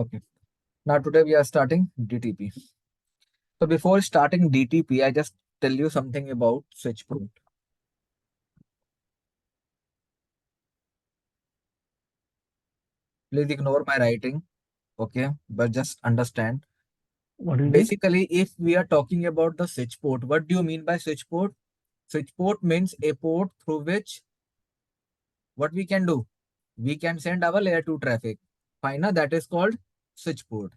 Okay. Now today we are starting DTP. So before starting DTP, I just tell you something about switch port. Please ignore my writing, okay? But just understand. What is it? Basically, if we are talking about the switch port, what do you mean by switch port? Switch port means a port through which what we can do? We can send our layer 2 traffic. Fine, now that is called switch port.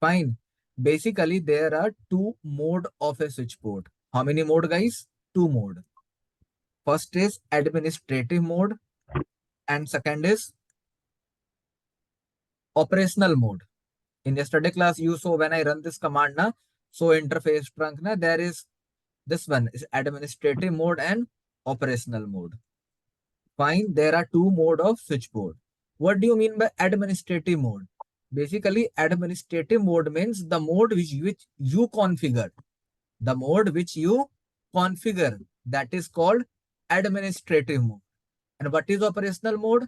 Fine. Basically, there are two mode of a switch port. How many mode, guys? Two mode. First is administrative mode and second is operational mode. In yesterday class, you saw when I run this command, na, so interface trunk, na, there is this one is administrative mode and operational mode. Fine, there are two mode of switch port. What do you mean by administrative mode? Basically, administrative mode means the mode which you configure. The mode which you configure, that is called administrative mode. And what is operational mode?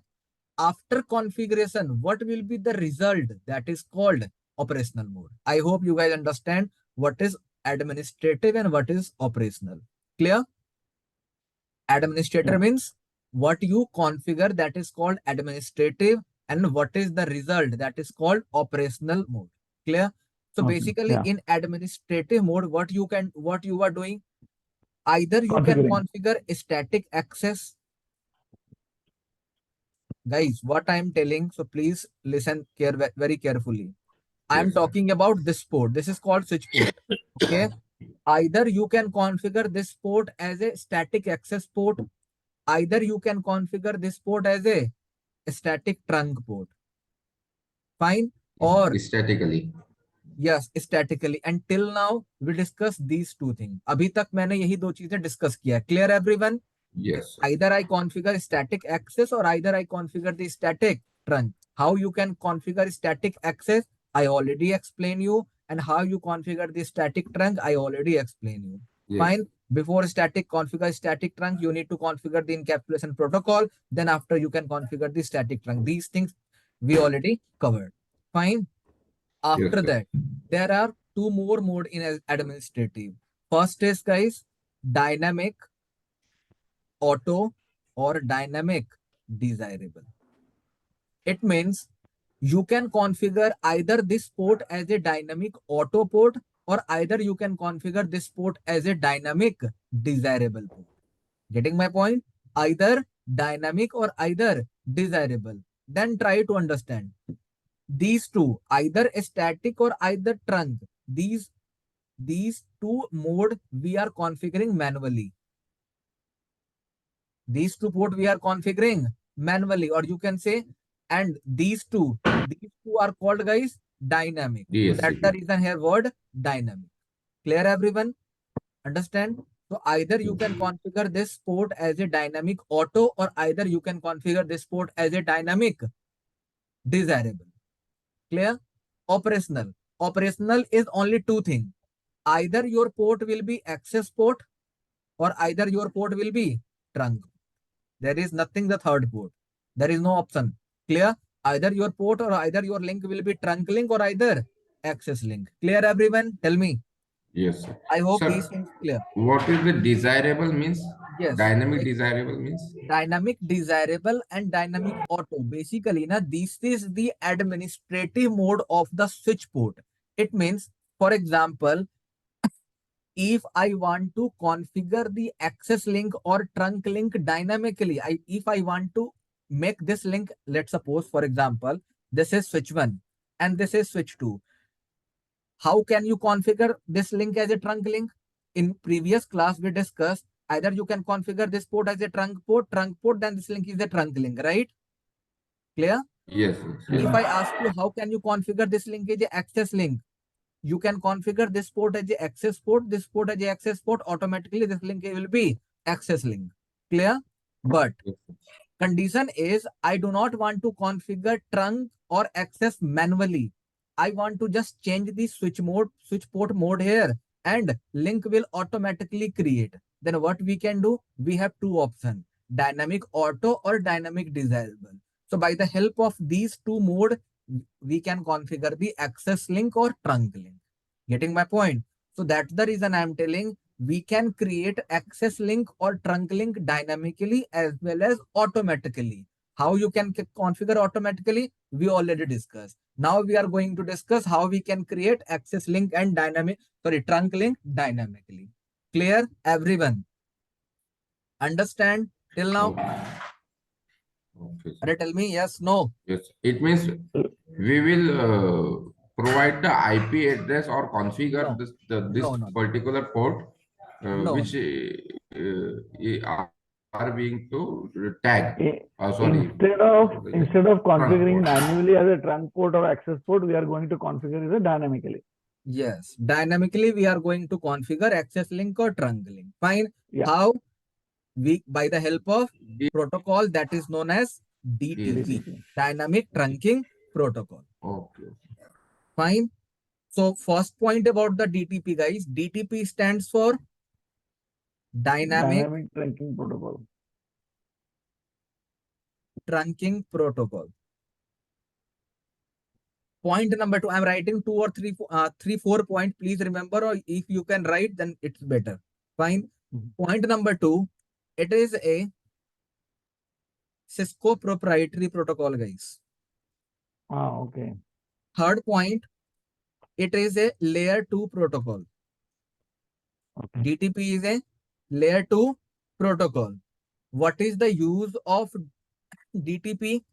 After configuration, what will be the result? That is called operational mode. I hope you guys understand what is administrative and what is operational. Clear? Administrator means what you configure, that is called administrative, and what is the result, that is called operational mode. Clear? So basically in administrative mode, what you are doing, either you can configure static access. Guys, what I am telling, so please listen very carefully. I am talking about this port. This is called switch port. Okay. Either you can configure this port as a static access port. Either you can configure this port as a static trunk port. Fine. Or statically. Yes, statically. And till now we discuss these two things. अभी तक मैंने यही दो चीजें discuss किया. Clear everyone? Yes. Either I configure static access or either I configure the static trunk. How you can configure static access, I already explained you. And how you configure the static trunk, I already explained you. Yes. Fine. Before configure static trunk, you need to configure the encapsulation protocol. Then after you can configure the static trunk. These things we already covered. Fine. After that, there are two more mode in administrative. First is, guys, dynamic auto or dynamic desirable. It means you can configure either this port as a dynamic auto port or either you can configure this port as a dynamic desirable port. Getting my point? Either dynamic or either desirable. Then try to understand. These two, either static or either trunk, these two mode we are configuring manually. These two port we are configuring manually, or you can say, and these two are called, guys, dynamic. So that's the reason here word dynamic. Clear everyone? Understand? So either you can configure this port as a dynamic auto or either you can configure this port as a dynamic desirable. Clear? Operational. Operational is only two things. Either your port will be access port or either your port will be trunk. There is nothing the third port. There is no option. Clear? Either your port or either your link will be trunk link or either access link. Clear everyone? Tell me. Yes, sir. I hope Sir, these things clear. What is the desirable means? Yes. Dynamic desirable means? Dynamic desirable and dynamic auto. Basically, this is the administrative mode of the switch port. It means, for example, if I want to configure the access link or trunk link dynamically, if I want to make this link, let's suppose, for example, this is switch 1 and this is switch 2. How can you configure this link as a trunk link? In previous class, we discussed either you can configure this port as a trunk port, then this link is a trunk link, right? Clear? Yes. If I ask you, how can you configure this link as a access link? You can configure this port as a access port, this port as a access port. Automatically, this link will be access link. Clear? But condition is, I do not want to configure trunk or access manually. I want to just change the switch port mode here, and link will automatically create. Then what we can do? We have two options: dynamic auto or dynamic desirable. So by the help of these two mode, we can configure the access link or trunk link. Getting my point? So that's the reason I'm telling we can create access link or trunk link dynamically as well as automatically. How you can configure automatically, we already discussed. Now we are going to discuss how we can create access link and trunk link dynamically. Clear, everyone? Understand till now? Okay. Okay, sir. Tell me yes, no. Yes. It means we will provide the IP address or configure No, this no. particular port No, which no. are being to tag. Sorry, yes, Instead of trunk configuring port. manually as a trunk port or access port, we are going to configure it dynamically. Yes, dynamically we are going to configure access link or trunk link. Fine. Yeah. How? We by the help of protocol that is known as Yes. DTP, DTP. dynamic trunking protocol. Okay. Fine. So first point about the DTP, guys. DTP stands for dynamic Dynamic trunking protocol. trunking protocol. Point number 2, I'm writing 2 or 3, 4 point. Please remember, or if you can write, then it's better. Fine. Point number 2, it is a Cisco proprietary protocol, guys. Okay. Third point, it is a layer 2 protocol. Okay. DTP is a layer 2 protocol. What is the use of DTP?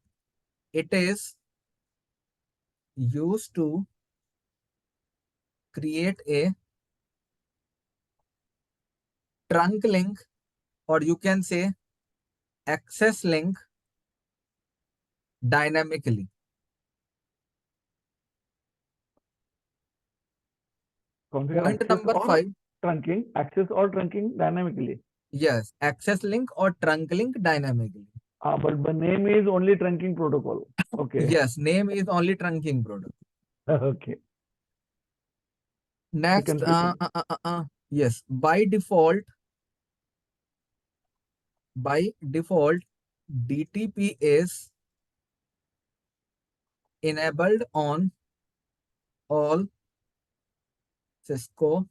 It is used to create a trunk link, or you can say access link dynamically. Configure Point access number or 5. trunking dynamically. Yes, access link or trunk link dynamically. But the name is only trunking protocol. Okay. Yes, name is only trunking protocol. Okay. Next, yes, by default, DTP is enabled on all Cisco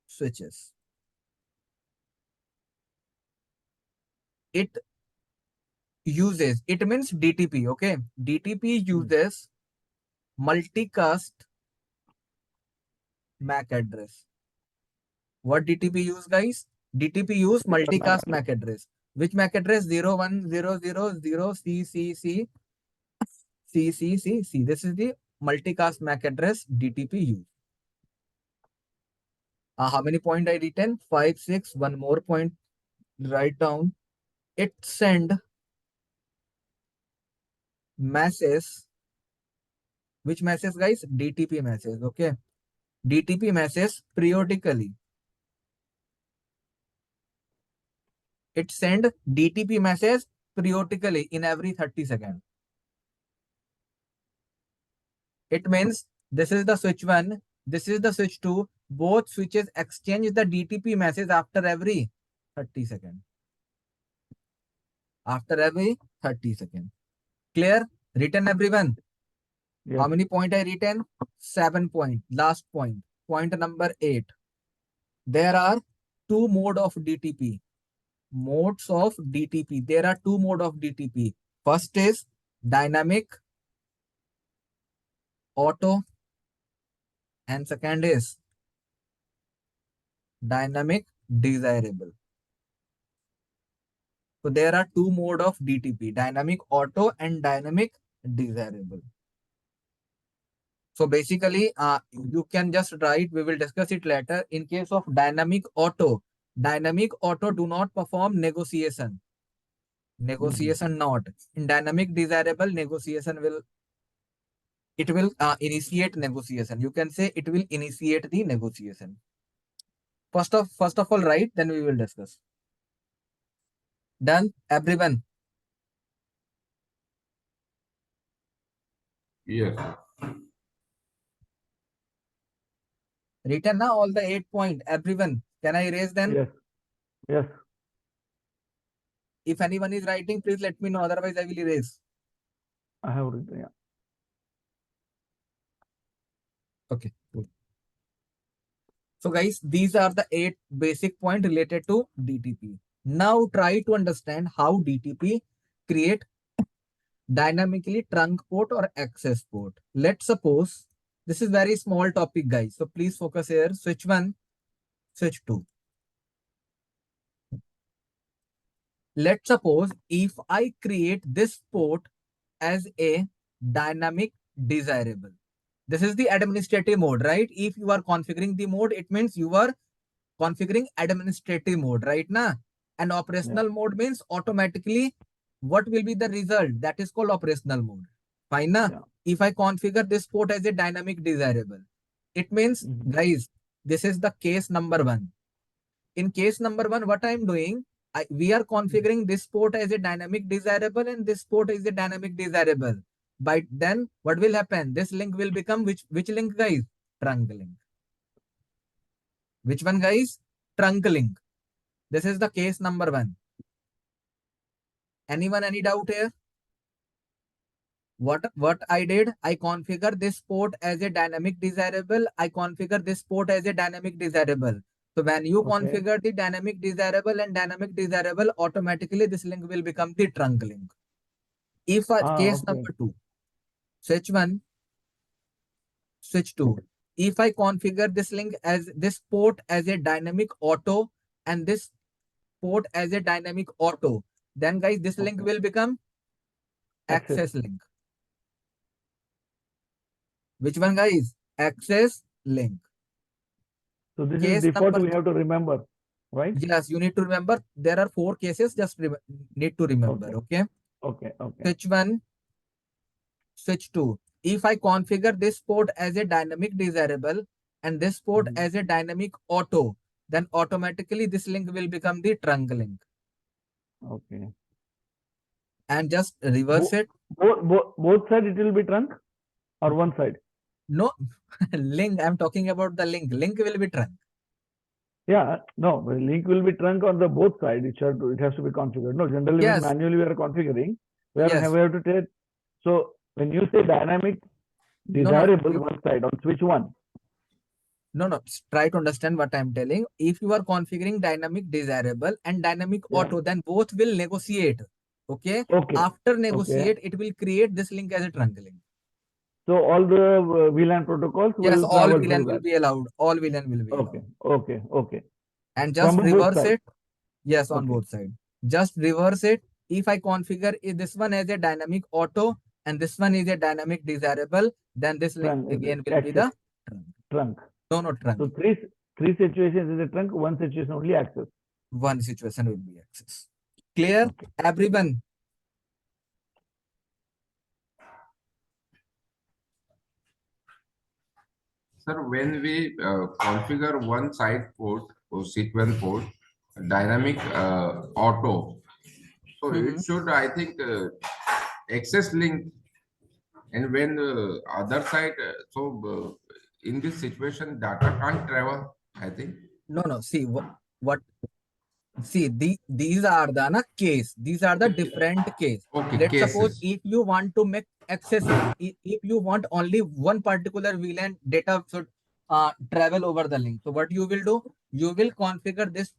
switches. It means DTP, okay? DTP uses multicast MAC address. What DTP use, guys? DTP use multicast MAC address. Which MAC address? 01000 CCC. This is the multicast MAC address DTP use. How many point I written? 5, 6. One more point. Write down. It send message. Which message, guys? DTP message. Okay. DTP message periodically. It send DTP message periodically in every 30 seconds. It means this is the switch 1, this is the switch 2. Both switches exchange the DTP message after every 30 seconds. After every 30 seconds. Clear? Written, everyone? Yes. How many point I written? 7 point. Last point. Point number 8. There are two mode of DTP. Modes of DTP. There are two mode of DTP. First is dynamic auto, and second is dynamic desirable. So there are two mode of DTP, dynamic auto and dynamic desirable. So basically, you can just write, we will discuss it later. In case of dynamic auto do not perform negotiation. Negotiation not. In dynamic desirable, negotiation will initiate negotiation. You can say it will initiate the negotiation. First of all, right? Then we will discuss. Done, everyone? Yes. Written now all the 8 point. Everyone, can I erase them? Yes. Yes. If anyone is writing, please let me know. Otherwise, I will erase. I have written. Yeah. Okay. Cool. So guys, these are the 8 basic points related to DTP. Now try to understand how DTP create dynamically trunk port or access port. Let's suppose this is very small topic, guys. So please focus here. Switch 1, switch 2. Let's suppose if I create this port as a dynamic desirable. This is the administrative mode, right? If you are configuring the mode, it means you are configuring administrative mode, right? Na? And operational mode means automatically what will be the result? That is called operational mode. Fine. Na? Yeah. If I configure this port as a dynamic desirable, it means, guys, this is the case number 1. In case number 1, what I am doing, we are configuring this port as a dynamic desirable and this port is a dynamic desirable. But then what will happen? This link will become which link, guys? Trunk link. Which one, guys? Trunk link. This is the case number 1. Anyone, any doubt here? What I did, I configure this port as a dynamic desirable. I configure this port as a dynamic desirable. So when you configure the dynamic desirable and dynamic desirable, automatically this link will become the trunk link. If case number 2, switch 1, switch 2. If I configure this link as this port as a dynamic auto and this port as a dynamic auto, then guys, this link will become access link. Which one, guys? Access link. So this Case is default number we have to remember, right? Yes, you need to remember. There are 4 cases. Just need to remember. Okay. Okay. Switch 1, switch 2. If I configure this port as a dynamic desirable and this port as a dynamic auto, then automatically this link will become the trunk link. Okay. And just reverse it. Both sides it will be trunk or one side? No, link. I'm talking about the link. Link will be trunk. Yeah, no, the link will be trunk on the both sides. It has to be configured. No, generally when manually we are configuring, we have to take. So when you say dynamic desirable, one side on switch 1. No. Try to understand what I'm telling. If you are configuring dynamic desirable and dynamic auto, then both will negotiate. Okay. After negotiate, it will create this link as a trunk link. So all the VLAN protocols will all travel VLAN through will that. be allowed. All VLAN will be allowed. Okay. And just From reverse both it. Yes, on Okay. both sides. Just reverse it. If I configure this one as a dynamic auto and this one is a dynamic desirable, then this link Trunk is again will be the trunk. No, trunk. So three situations is a trunk, one situation only access. One situation will be access. Clear? Okay. Everyone. Sir, when we configure one side port or sequence port, dynamic auto, so it should, I think, access link. And when other side, in this situation, data can't travel, I think. No. See what? See, these are the case. These are the different case. Okay, Let's cases. suppose if you want to make access link, if you want only one particular VLAN data should travel over the link. So what you will do? You will configure this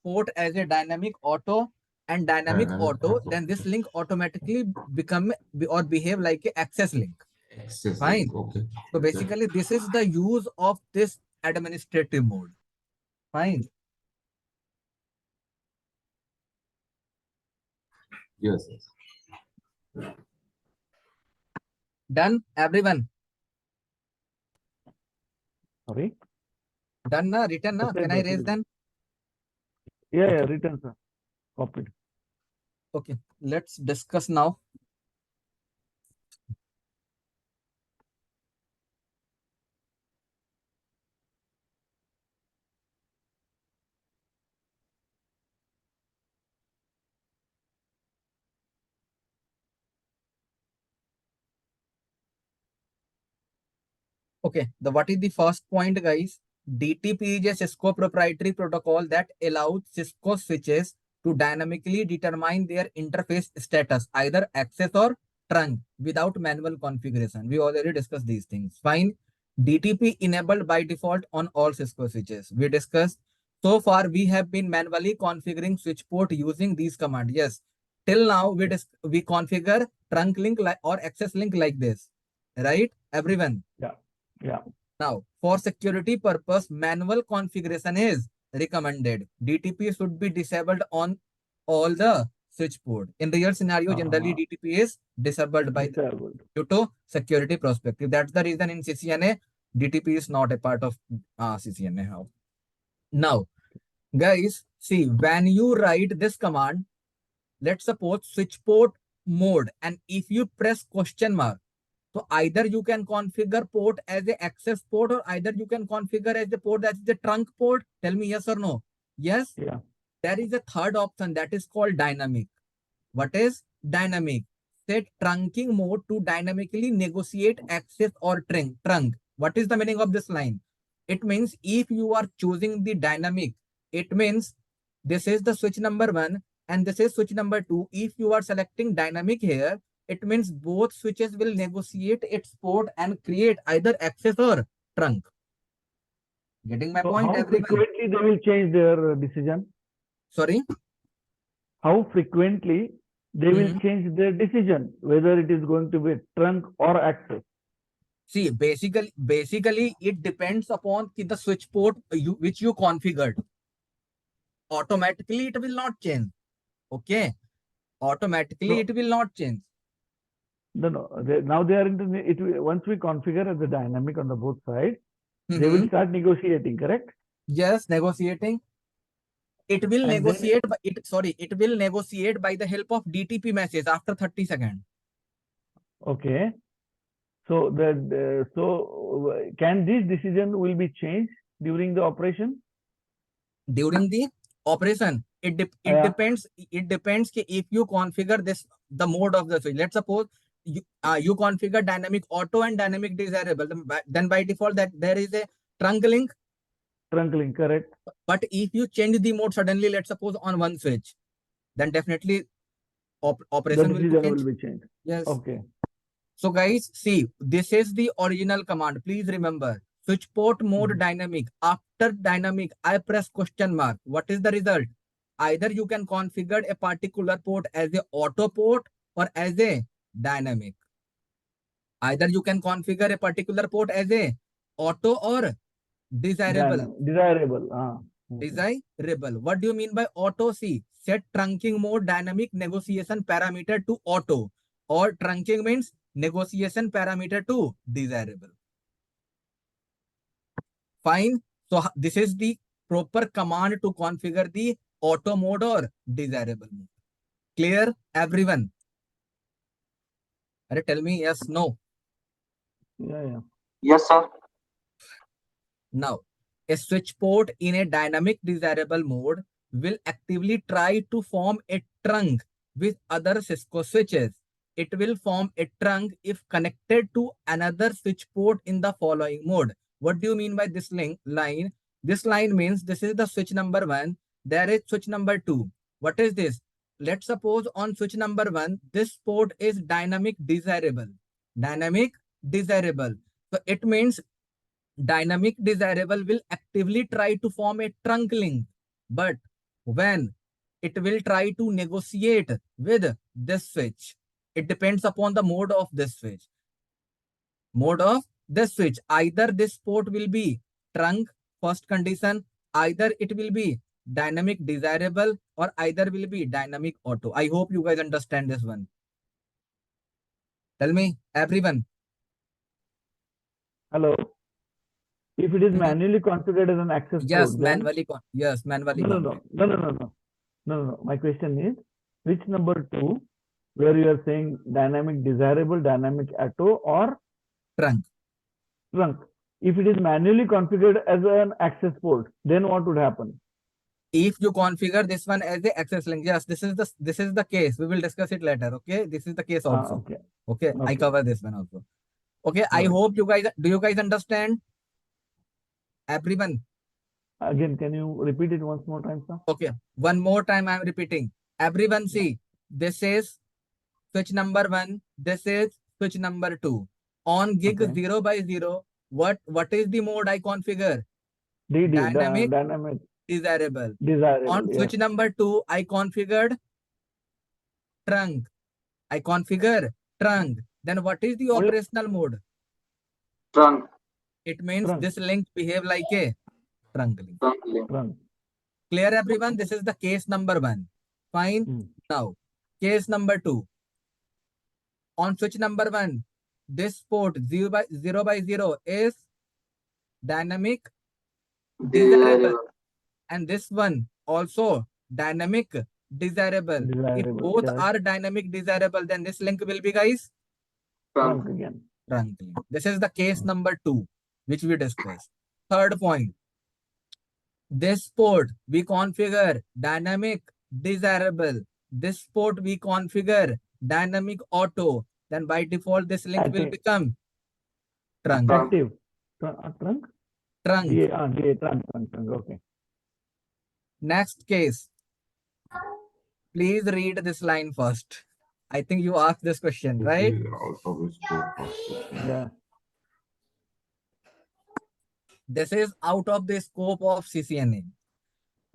port as a dynamic auto and dynamic auto. Then this link automatically become or behave like a access link. Access Fine. link. Okay. So basically, this is the use of this administrative mode. Fine. Yes. Done, everyone. Sorry. Done na? Written na? Can I raise them? Yeah, written, sir. Copied. Okay, let's discuss now. Okay, what is the first point, guys? DTP is a Cisco proprietary protocol that allows Cisco switches to dynamically determine their interface status, either access or trunk, without manual configuration. We already discussed these things. Fine. DTP enabled by default on all Cisco switches. We discussed. So far, we have been manually configuring switch port using these commands. Yes. Till now, we configure trunk link or access link like this. Right? Everyone. Yeah. Yeah. Now, for security purpose, manual configuration is recommended. DTP should be disabled on all the switch port. In real scenario, generally DTP is disabled by due to security perspective. That's the reason in CCNA, DTP is not a part of CCNA. Now, guys, see, when you write this command, let's suppose switch port mode, and if you press question mark, so either you can configure port as a access port or either you can configure as the port that is the trunk port. Tell me yes or no. Yes. Yeah. There is a third option that is called dynamic. What is dynamic? Set trunking mode to dynamically negotiate access or trunk. What is the meaning of this line? It means if you are choosing the dynamic, it means this is the switch number 1 and this is switch number 2. If you are selecting dynamic here, it means both switches will negotiate its port and create either access or trunk. Getting my point, how everyone? frequently they will change their decision? Sorry? How frequently they will change their decision, whether it is going to be trunk or access? See, basically, it depends upon the switch port which you configured. Automatically, it will not change. Okay? Automatically, it will not change. No. Now they are into it. Once we configure the dynamic on the both sides, they will start negotiating. Correct? Yes, negotiating. It will negotiate. It will negotiate by the help of DTP message after 30 seconds. Okay. So can this decision will be changed during the operation? During the operation, it depends. It depends if you configure the mode of the switch. Let's suppose you configure dynamic auto and dynamic desirable. Then by default that there is a trunk link. Trunk link, correct. But if you change the mode suddenly, let's suppose on one switch, then definitely operation will be changed. Yes. Okay. So guys, see, this is the original command. Please remember, switch port mode dynamic. After dynamic, I press question mark. What is the result? Either you can configure a particular port as a auto port or as a dynamic. Either you can configure a particular port as a auto or desirable. Desirable. What do you mean by auto? See, set trunking mode dynamic negotiation parameter to auto, or trunking means negotiation parameter to desirable. Fine. So this is the proper command to configure the auto mode or desirable mode. Clear, everyone? Tell me yes, no. Yeah. Yes, sir. Now, a switch port in a dynamic desirable mode will actively try to form a trunk with other Cisco switches. It will form a trunk if connected to another switch port in the following mode. What do you mean by this line? This line means this is the switch number 1. There is switch number 2. What is this? Let's suppose on switch number 1, this port is dynamic desirable. Dynamic desirable. So it means dynamic desirable will actively try to form a trunk link. But when it will try to negotiate with this switch, it depends upon the mode of this switch. Mode of this switch. Either this port will be trunk, first condition, either it will be dynamic desirable, or either will be dynamic auto. I hope you guys understand this one. Tell me, everyone. Hello. If it is manually configured as an access yes, port, manually. Yes, manually. No. My question is, which number 2, where you are saying dynamic desirable, dynamic auto, or trunk? Trunk. If it is manually configured as an access port, then what would happen? If you configure this one as the access link, yes, this is the case. We will discuss it later. Okay, this is the case also. Okay. I cover this one also. Okay, I hope you guys, do you guys understand? Everyone. Again, can you repeat it once more time, sir? Okay, one more time I am repeating. Everyone see, this is switch number 1, this is switch number 2. On gig 0 by 0, What is the mode I configure? Dynamic desirable. desirable. On switch number 2, I configured trunk. Then what is the operational mode? Trunk. It means this link behave like a trunk link. Trunk. Clear everyone? This is the case number 1. Fine. Now, case number 2. On switch number 1, this port 0 by 0 is dynamic desirable. And this one also dynamic desirable. If both are dynamic desirable, then this link will be, guys, Trunk again. Trunk link. This is the case number 2, which we discussed. Third point. This port we configure dynamic desirable. This port we configure dynamic auto. Then by default, this link will become trunk. Active. Trunk? Trunk. Trunk. Okay. Next case. Please read this line first. I think you asked this question, right? Yeah. This is out of the scope of CCNA.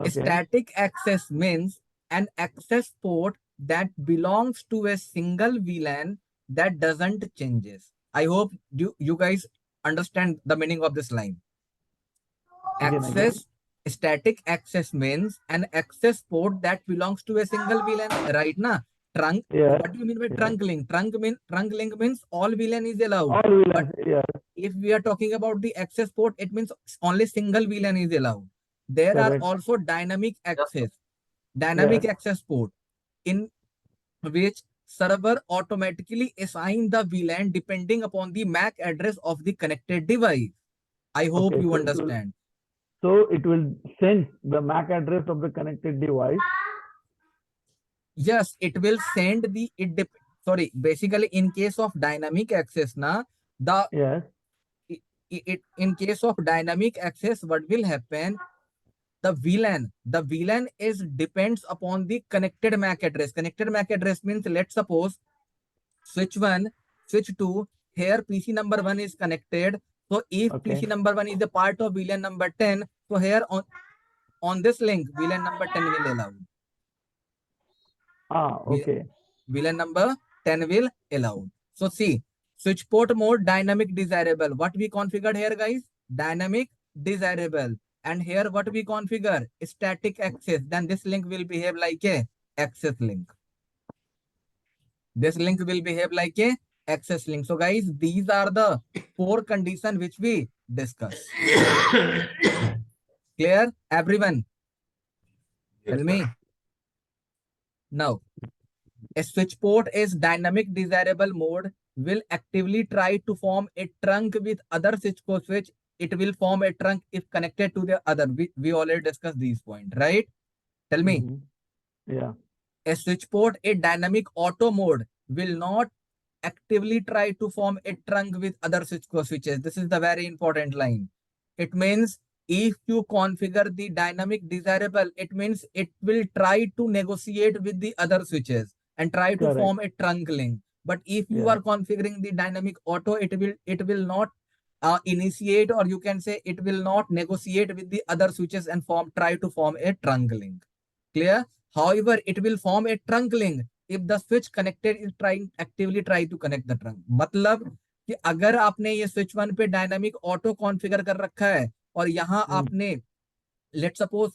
Okay. Static access means an access port that belongs to a single VLAN that doesn't changes. I hope you guys understand the meaning of this line. Static access means an access port that belongs to a single VLAN, right? Na? Trunk. Yeah. What do you mean by trunk link? Trunk link means all VLAN is allowed. All VLAN, yeah. If we are talking about the access port, it means only single VLAN is allowed. There are also dynamic access, access port, in which server automatically assign the VLAN depending upon the MAC address of the connected device. I hope you understand. So it will sense the MAC address of the connected device. Yes, it will send the basically in case of dynamic access, in case of dynamic access, what will happen? The VLAN is depends upon the connected MAC address. Connected MAC address means, let's suppose switch 1, switch 2, here PC number 1 is connected. So if PC number 1 is a part of VLAN number 10, so here on this link, VLAN number 10 will allow. VLAN number 10 will allow. So see, switch port mode dynamic desirable. What we configured here, guys? Dynamic desirable. And here what we configure? Static access. Then this link will behave like a access link. This link will behave like a access link. So guys, these are the 4 conditions which we discussed. Clear, everyone? Tell me. Now, a switch port is dynamic desirable mode will actively try to form a trunk with other Cisco switch. It will form a trunk if connected to the other. We already discussed these points, right? Tell me. Yeah. A switch port, a dynamic auto mode will not actively try to form a trunk with other Cisco switches. This is the very important line. It means if you configure the dynamic desirable, it means it will try to negotiate with the other switches and try to form a trunk link. But if you are configuring the dynamic auto, it will not initiate, or you can say it will not negotiate with the other switches and try to form a trunk link. Clear? However, it will form a trunk link if the switch connected is actively try to connect the trunk. मतलब कि अगर आपने ये switch 1 पे dynamic auto configure कर रखा है और यहाँ आपने let's suppose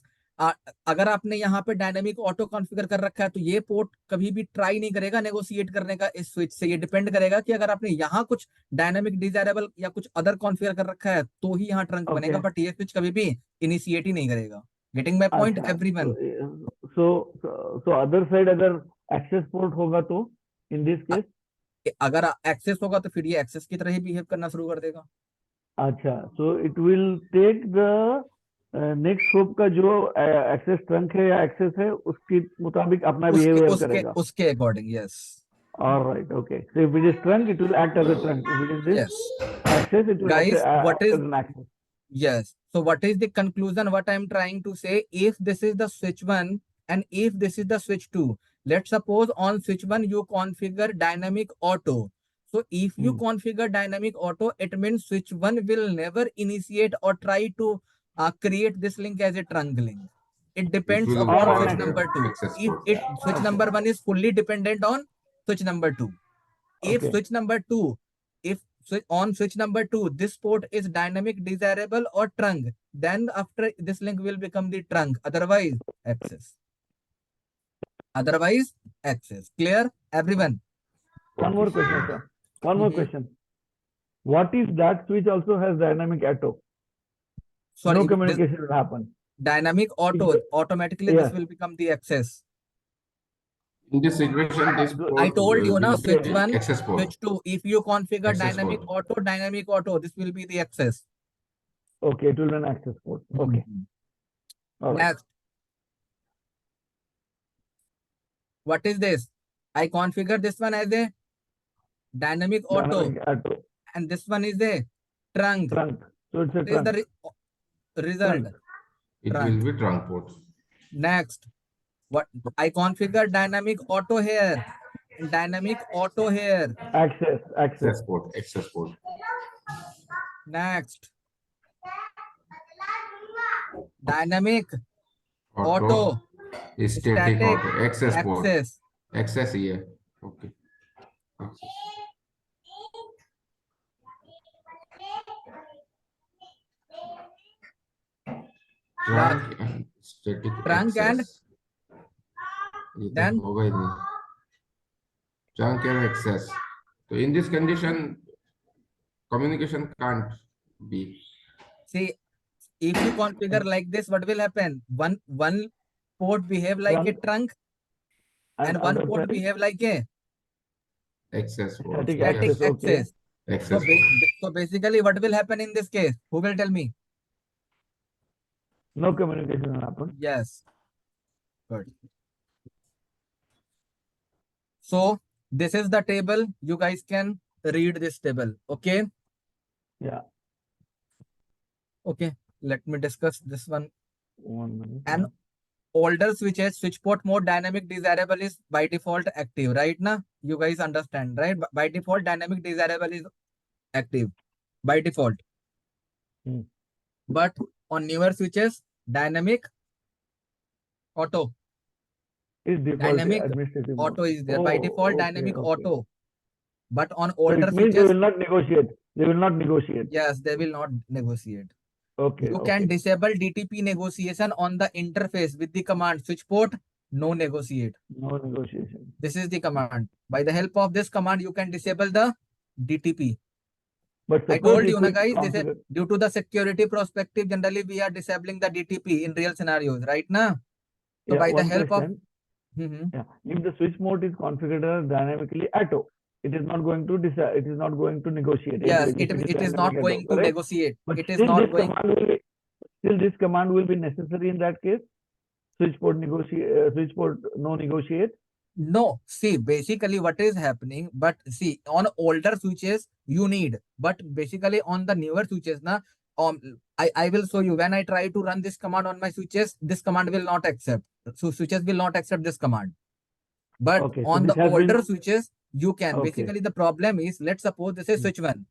अगर आपने यहाँ पे डायनामिक ऑटो कॉन्फ़िगर कर रखा है तो ये पोर्ट कभी भी ट्राई नहीं करेगा नेगोशिएट करने का इस स्विच से। ये डिपेंड करेगा कि अगर आपने यहाँ कुछ डायनामिक डिजायरेबल या कुछ अदर कॉन्फ़िगर कर रखा है तो ही यहाँ ट्रंक बनेगा, बट ये स्विच कभी भी इनिशिएट ही नहीं करेगा। Getting my point everyone? So other side अगर एक्सेस पोर्ट होगा तो इन दिस केस अगर एक्सेस होगा तो फिर ये एक्सेस की तरह ही बिहेव करना शुरू कर देगा। अच्छा, so it will take the next scope का जो एक्सेस ट्रंक है या एक्सेस है उसके मुताबिक अपना बिहेवियर करेगा, उसके according. Yes, all right, okay. So if it is trunk it will act as a trunk, if it is this access it will guys, what is an access. Yes, so what is the conclusion? What I am trying to say, if this is the switch 1 and if this is the switch 2, let's suppose on switch 1 you configure dynamic auto, So if you configure dynamic auto, it means switch 1 will never initiate or try to create this link as a trunk link. It depends will upon follow switch the number 2. access If port. switch number 1 is fully dependent on switch number 2. If switch number 2, if on switch number 2, this port is dynamic, desirable or trunk, then after this link will become the trunk. Otherwise, access. Otherwise, access. Clear, everyone? One more question, sir. One more question. What if that switch also has dynamic auto? Sorry, no communication will happen. Dynamic auto, automatically this will become the access. In this situation, this port I told you now, switch 1, access port. switch 2. If you configure Access dynamic auto, this will be the access. Okay, it will be an access port. Okay. All right. Next. What is this? I configure this one as a dynamic auto. And this one is a trunk. So it's a What is trunk. the result? It will be trunk port. Next. What I configure dynamic auto here. Dynamic auto here. Access port. Access port. Next. Dynamic auto. Static auto. Access port. Access here. Okay. Trunk and static Trunk access. and then trunk and access. So in this condition, communication can't be. See, if you configure like this, what will happen? One port behave like a trunk and one port behave like a access port. Static access. Access So basically, what will happen in this case? Who will tell me? No communication will happen. Yes. Good. So this is the table. You guys can read this table. Okay. Yeah. Okay. Let me discuss this one. 1 minute. And older switches, switch port mode dynamic desirable is by default active, right? Now you guys understand, right? By default, dynamic desirable is active by default. But on newer switches, dynamic auto is default. Dynamic Administrative auto mode. is there by default. Dynamic auto, but on older it means switches, they will not negotiate. They will not negotiate. yes, they will not negotiate. Okay. You can disable DTP negotiation on the interface with the command switch port no negotiate. No negotiation. This is the command. By the help of this command, you can disable the DTP. But I told you, guys, this is due to the security perspective. Generally, we are disabling the DTP in real scenarios, right now. So by the help of if the switch mode is configured dynamically auto, it is not going to decide. It is not going to negotiate. Yes, it is not going to negotiate. But it is not going. Still, this command will be necessary in that case. Switch port negotiate. Switch port no negotiate. No, see, basically what is happening, but see, on older switches, you need, but basically on the newer switches, na, I will show you when I try to run this command on my switches, this command will not accept. So switches will not accept this command. But on the older switches, you can. Basically, the problem is, let's suppose this is switch 1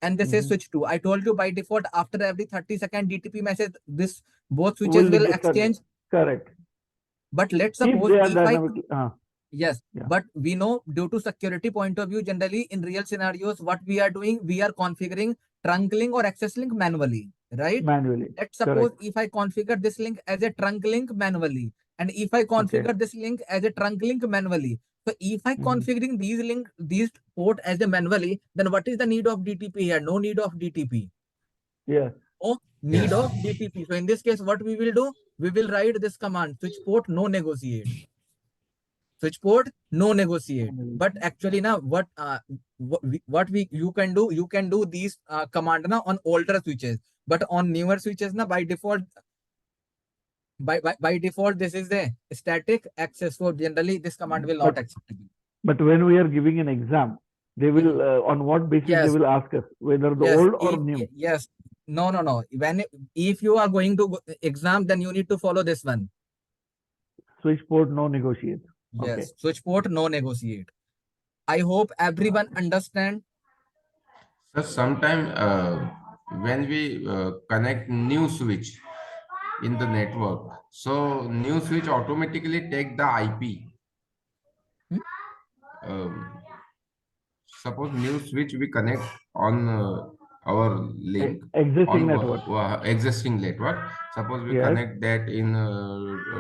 and this is switch 2. I told you by default, after every 30-second DTP message, this both switches will exchange. Correct. But let's suppose yes, but we know due to security point of view, generally in real scenarios, what we are doing, we are configuring trunk link or access link manually, right? Manually. Let's suppose if I configure this link as a trunk link manually, and if I configure this link as a trunk link manually, so if I configuring these port as a manually, then what is the need of DTP here? No need of DTP. Yes. Oh, need of DTP. So in this case, what we will do? We will write this command: switch port no negotiate. Switch port no negotiate. But actually now what you can do these command now on older switches, but on newer switches now by default this is the static access. So generally this command will not acceptable. But when we are giving an exam, they will on what basis they will ask us whether the old or new. Yes. No. If you are going to exam, then you need to follow this one. Switch port no negotiate. Yes, switch port no negotiate. I hope everyone understand. So sometime when we connect new switch in the network, so new switch automatically take the IP. Hmm? Um, Suppose new switch we connect on our link Existing on network. existing network. Suppose we Yes. connect that in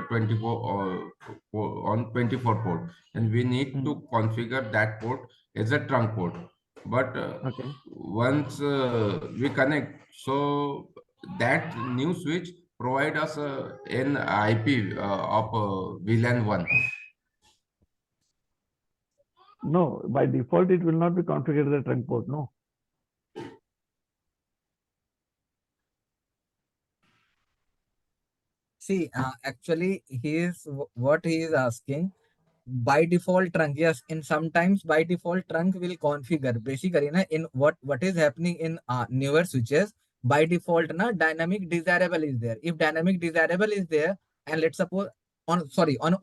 24 on 24 port, and we need to configure that port as a trunk port. But Okay. once we connect, so that new switch provide us an IP of VLAN 1. No, by default, it will not be configured as a trunk port. No. See, actually, what he is asking. By default trunk, yes, in sometimes by default trunk will configure basically na, in what is happening in newer switches. By default na dynamic desirable is there. If dynamic desirable is there, and let's suppose on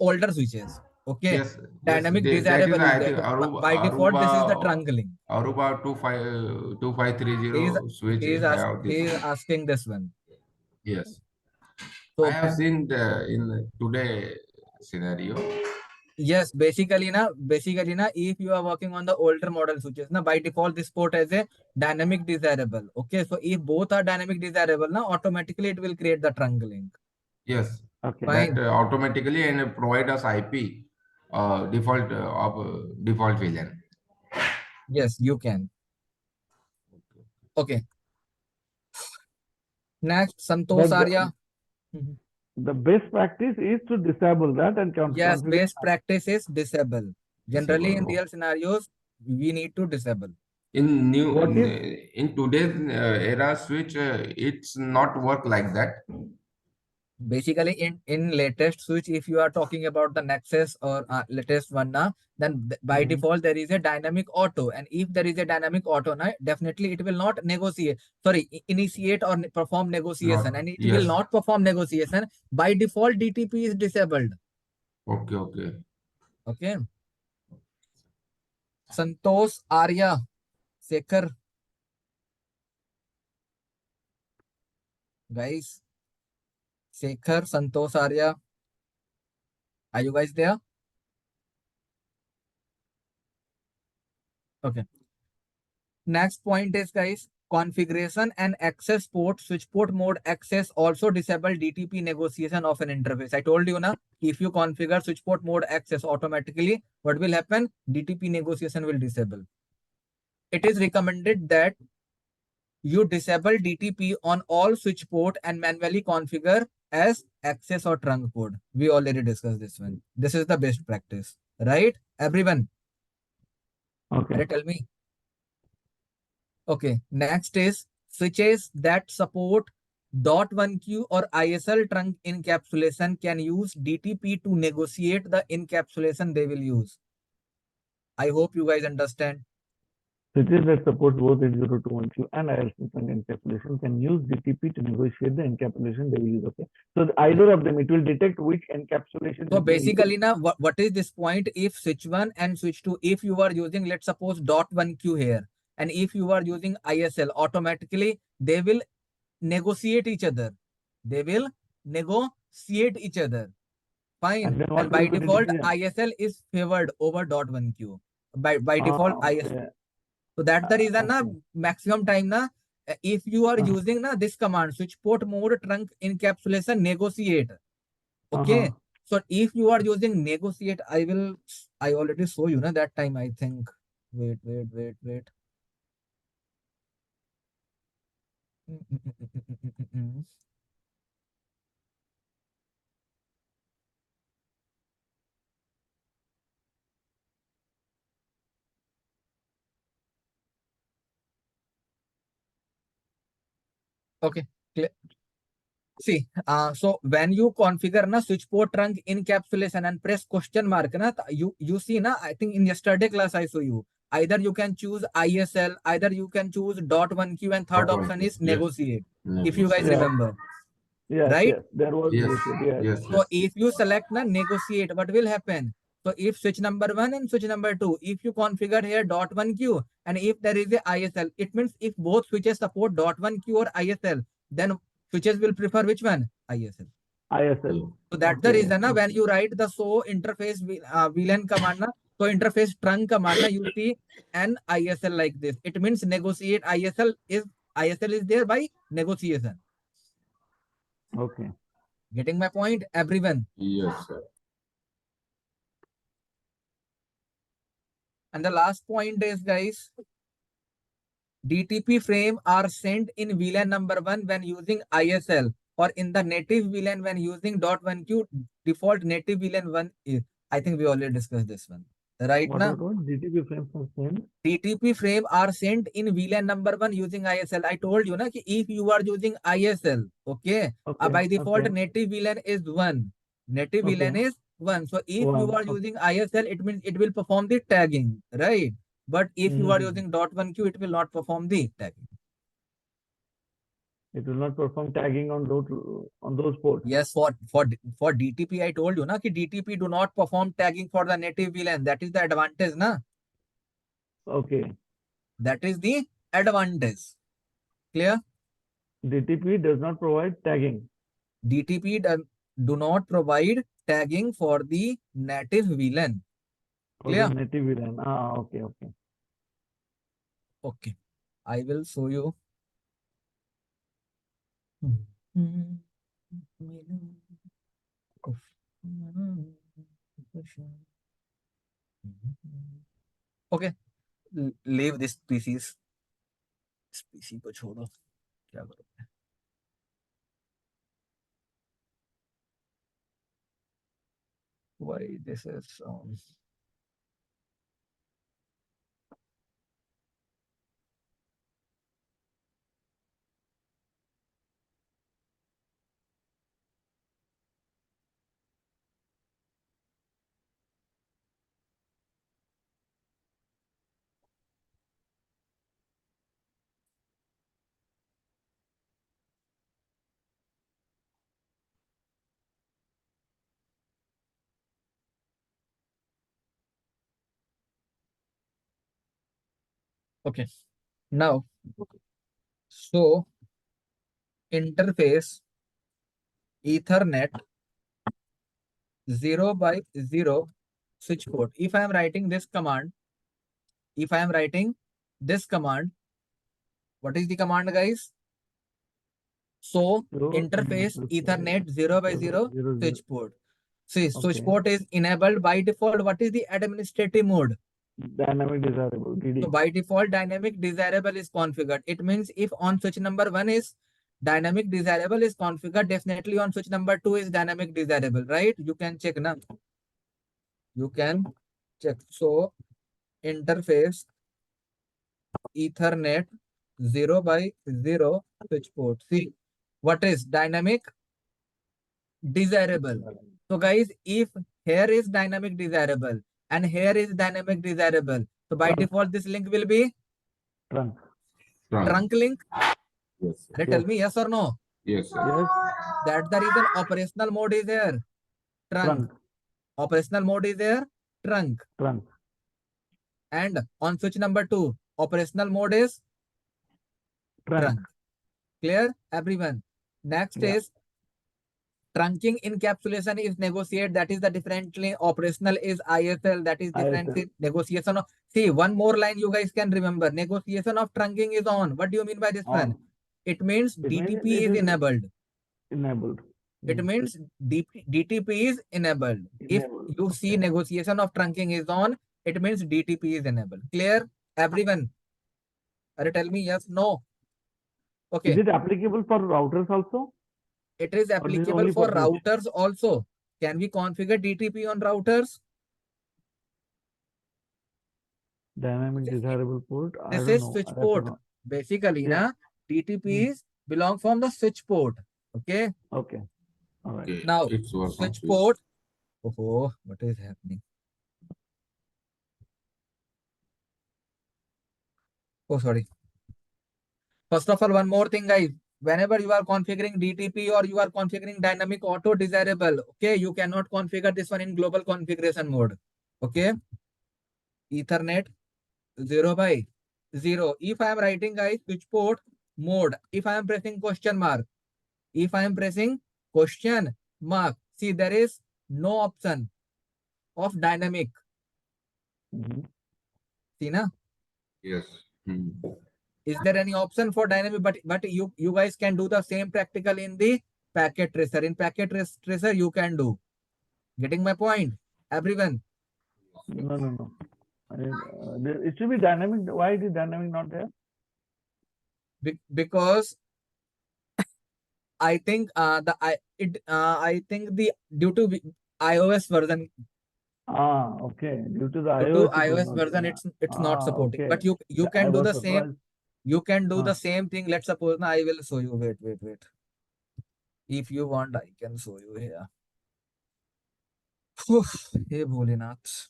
older switches, okay, Yes, yes, dynamic that is desirable is I there. think So by default this is the trunk link. Aruba 2530 he is switch have he this. is asking this one. Yes, I So have seen in today scenario. yes, basically na, if you are working on the older model switches, na by default this port has a dynamic desirable. Okay, so if both are dynamic desirable, na automatically it will create the trunk link. Yes, Okay. that Fine. automatically and provide us IP default of default VLAN. Yes, you can. Okay. Next, Santosh But Arya. Mhm. the best practice is to disable that and Yes, configure. best practice is disable. Generally, in Disable. real scenarios, we need to disable. What is In today's era switch, it's not work like that. Basically in latest switch, if you are talking about the Nexus or latest one now, then by default there is a dynamic auto, and if there is a dynamic auto now, definitely it will not negotiate, sorry, initiate or perform negotiation, Not and it will yes. not perform negotiation. By default DTP is disabled. Okay, okay. Okay. Santosh Arya Sekhar, guys. Sekhar, Santosh Arya, are you guys there? Okay. Next point is, guys, configuration and access port, switch port mode access also disable DTP negotiation of an interface. I told you na, if you configure switch port mode access automatically, what will happen? DTP negotiation will disable. It is recommended that you disable DTP on all switch port and manually configure as access or trunk port. We already discussed this one. This is the best practice, right? Everyone. okay? Tell me. Okay, next is switches that support .1Q or ISL trunk encapsulation can use DTP to negotiate the encapsulation they will use. I hope you guys understand. Switches that support both 8021Q and ISL encapsulation can use DTP to negotiate the encapsulation they will use. Okay. So either of them, it will detect which encapsulation. So basically now, what is this point? If switch 1 and switch 2, if you are using, let's suppose .1Q here, and if you are using ISL, automatically they will negotiate each other. They will negotiate each other. Fine. And by default, ISL is favored over .1Q. By default, ISL. So that's the reason na maximum time na, if you are using na this command, switch port mode trunk encapsulation negotiate. Okay. So if you are using negotiate, I already show you na that time, I think. Wait. Okay. See, so when you configure na switch port trunk encapsulation and press question mark na, you see na, I think in yesterday class I show you. Either you can choose ISL, either you can choose .1Q, and third option is negotiate. If you guys remember. Yes, right? yes, there was Yes, negotiate. Yes. yes, So yes. if you select na negotiate, what will happen? So if switch number 1 and switch number 2, if you configure here .1 queue and if there is a ISL, it means if both switches support .1 queue or ISL, then switches will prefer which one? ISL. ISL. So that's the reason when you write the so interface VLAN command, so interface trunk command, you see an ISL like this. It means negotiate ISL is there by negotiation. Okay. Getting my point, everyone? Yes, sir. And the last point is, guys, DTP frame are sent in VLAN number 1 when using ISL, or in the native VLAN when using .1Q. Default native VLAN 1 is. I think we already discussed this one. Right now, DTP frames are sent. DTP frame are sent in VLAN number 1 using ISL. I told you na ki if you are using ISL, okay, by default native VLAN is 1. Native VLAN is 1. So if you are using ISL, it means it will perform the tagging, right? But if you are using .1Q, it will not perform the tagging. It will not perform tagging on those ports. Yes, for DTP, I told you na ki DTP do not perform tagging for the native VLAN. That is the advantage, na? Okay. That is the advantage. Clear? DTP does not provide tagging. DTP do not provide tagging for the native VLAN. Clear? For the native VLAN. Okay. Okay. I will show you. Okay. Leave this PCs. इस PC को छोड़ो. क्या करोगे? Why this is okay. Now, so interface Ethernet 0x0 switch port. If I am writing this command, what is the command, guys? So interface Ethernet 0x0 switch port. See, switch port is enabled by default. What is the administrative mode? Dynamic desirable. DD. So by default, dynamic desirable is configured. It means if on switch number 1 is dynamic desirable is configured, definitely on switch number 2 is dynamic desirable, right? You can check now. You can check. So interface Ethernet 0x0 switch port. See, what is dynamic desirable? So guys, if here is dynamic desirable and here is dynamic desirable, so by default this link will be trunk link. Yes. Tell me yes or no. Yes, sir. Yes. That's the reason operational mode is there. Trunk. Operational mode is there. Trunk. And on switch number 2, operational mode is trunk. Clear, everyone? Next is trunking encapsulation is negotiate. That is the differently. Operational is ISL. That is different. Negotiation of, see, one more line you guys can remember. Negotiation of trunking is on. What do you mean by this one? It means DTP is enabled. It means DTP is enabled. If you see negotiation of trunking is on, it means DTP is enabled. Clear, everyone? Tell me yes, no. Okay. Is it applicable for routers also? It is applicable for routers also. Can we configure DTP on routers? Dynamic desirable port. This is switch port. Basically, DTP is belong from the switch port. Okay. Okay. All right. Okay. Now, switch port. Oh, what is happening? Oh, sorry. First of all, one more thing, guys. Whenever you are configuring DTP or you are configuring dynamic auto desirable, okay, you cannot configure this one in global configuration mode. Okay. Ethernet 0/0. If I am writing guys switch port mode, if I am pressing question mark, if I am pressing question mark, see there is no option of dynamic. See na? Yes. Is there any option for dynamic? But you guys can do the same practical in the packet tracer. In packet tracer you can do. Getting my point, everyone? No. It should be dynamic. Why it is dynamic not there? Because I think I think the due to iOS version. Okay. Due to the iOS version, it's not supporting. Okay. But you can do the same. Surprised. You can do the same thing. Let's suppose now I will show you. Wait. If you want, I can show you here. Hey Bholinath.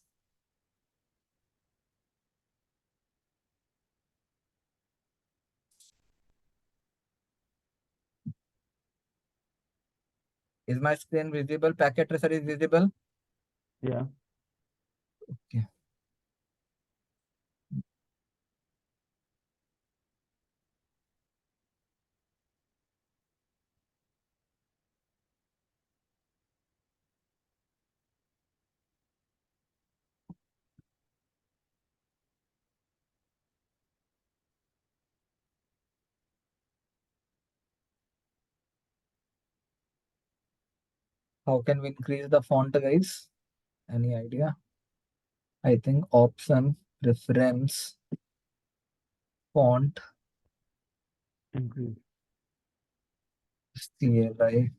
Is my screen visible? Packet tracer is visible? Yeah. Okay. How can we increase the font, guys? Any idea? I think option, preference, font, Increase. CLI.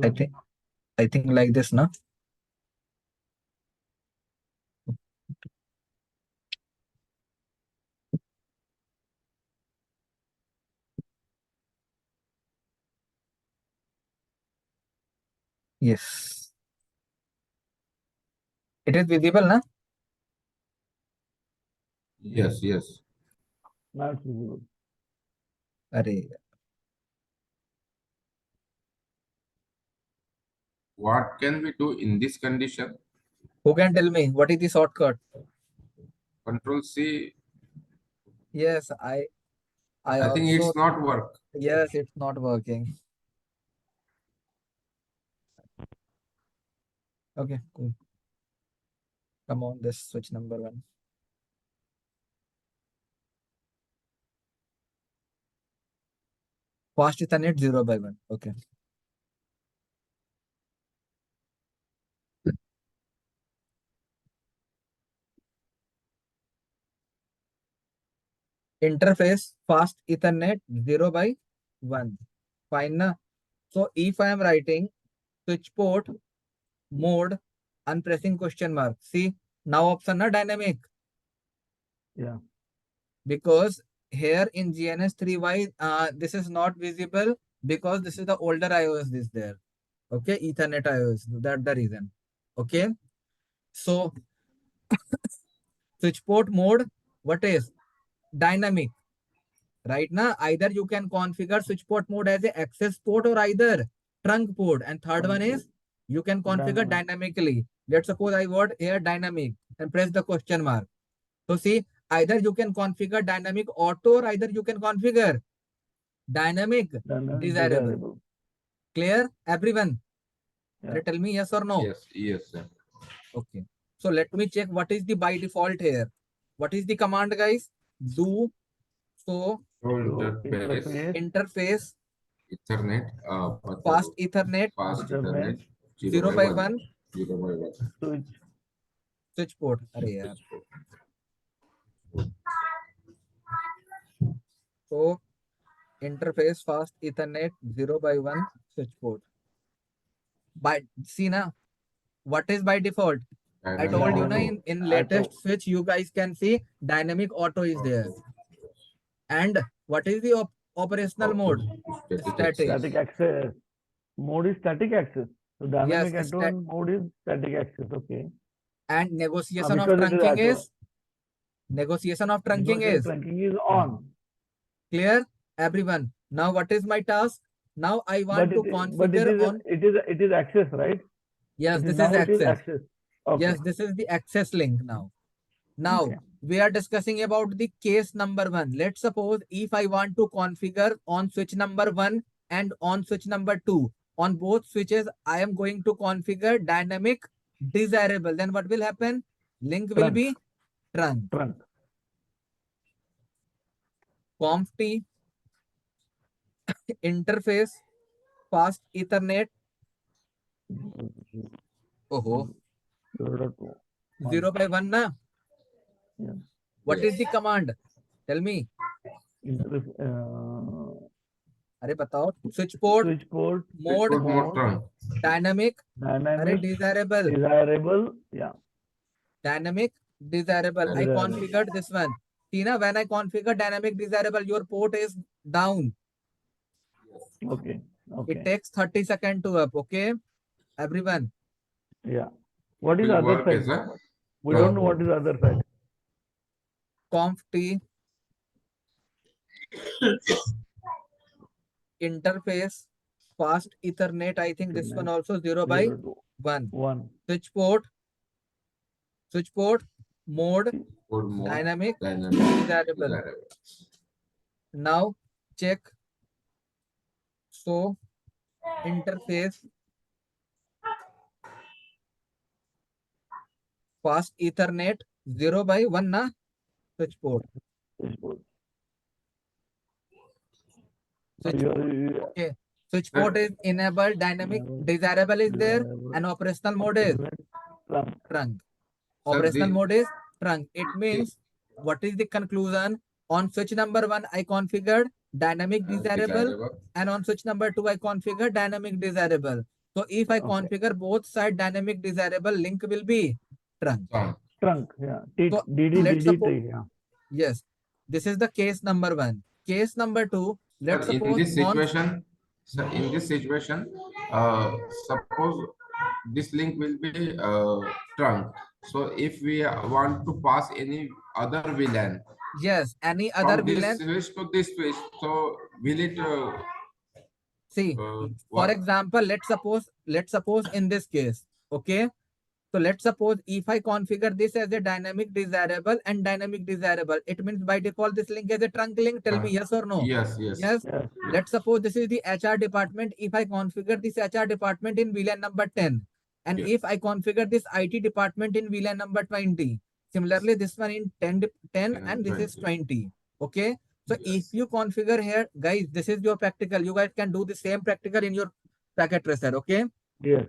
Okay, I think like this, na? Yes. It is visible, na? Yes. Now it's visible. Array. What can we do in this condition? Who can tell me what is the shortcut? Control C. Yes, I think also. it's not work. Yes, it's not working. Okay, cool. Come on, this switch number 1. Fast Ethernet 0/1. Okay. Interface fast Ethernet 0/1. Fine na? So if I am writing switch port mode and pressing question mark, see now option na dynamic. Yeah. Because here in GNS 3Y this is not visible because this is the older iOS this there. Okay, Ethernet iOS, that's the reason. Okay, so switch port mode, what is dynamic? Right now, either you can configure switch port mode as a access port or either trunk port. And third one is you can configure dynamically. Let's suppose I want here dynamic and press the question mark. So see, either you can configure dynamic auto or either you can configure dynamic desirable. Clear, everyone? Yeah. Tell me yes or no. Yes, sir. Okay. So let me check what is the by default here. What is the command, guys? Do so interface Ethernet fast Ethernet 0/1 switch port. अरे यार. So interface fast Ethernet 0/1 switch port. By see na, what is by default? I told you na in latest switch you guys can see dynamic auto is there. And what is the operational mode? Static access. Mode is static access. So dynamic auto mode is static access. Okay. And negotiation of trunking is trunking is on. Clear, everyone? Now what is my task? Now I want to configure it is access, right? Yes, this now is it is access. access. Okay. Yes, this is the access link now. Now Okay. we are discussing about the case number 1. Let's suppose if I want to configure on switch number 1 and on switch number 2, on both switches, I am going to configure dynamic desirable. Then what will happen? Link will be trunk. Conf T interface fast Ethernet. Oh, 0 by 1 na? Yeah. What is the command? Tell me. अरे बताओ. Switch port mode trunk. dynamic desirable. Yeah. Dynamic desirable. I configured this one. See na, when I configure dynamic desirable, your port is down. Okay. It takes 30 seconds to up. Okay, everyone. Yeah. What is Will other work side? as a We don't know what is other side. Conf T interface fast Ethernet. I think this one also 0 by 1. Switch port mode dynamic desirable. Now check. So interface fast Ethernet 0 by 1 na switch port. Okay. Switch port is enabled, dynamic desirable is there, and operational mode is trunk. Operational mode is trunk. It means what is the conclusion? On switch number 1, I configured dynamic desirable, and on switch number 2, I configured dynamic desirable. So if I configure both side dynamic desirable, link will be trunk. Yeah. So let's suppose, yes, this is the case number 1. Case number 2, let's suppose in this situation, suppose this link will be trunk. So if we want to pass any other VLAN, yes, any other from VLAN, this switch to this switch, so will it see, for example, let's suppose in this case, okay. So let's suppose if I configure this as a dynamic desirable and dynamic desirable, it means by default this link is a trunk link. Tell me yes or no? Yes. Let's suppose this is the HR department. If I configure this HR department in VLAN number 10, and if I configure this IT department in VLAN number 20, similarly this one in 10 and this is 20. Okay. So if you configure here, guys, this is your practical. You guys can do the same practical in your packet tracer. Okay. Yes.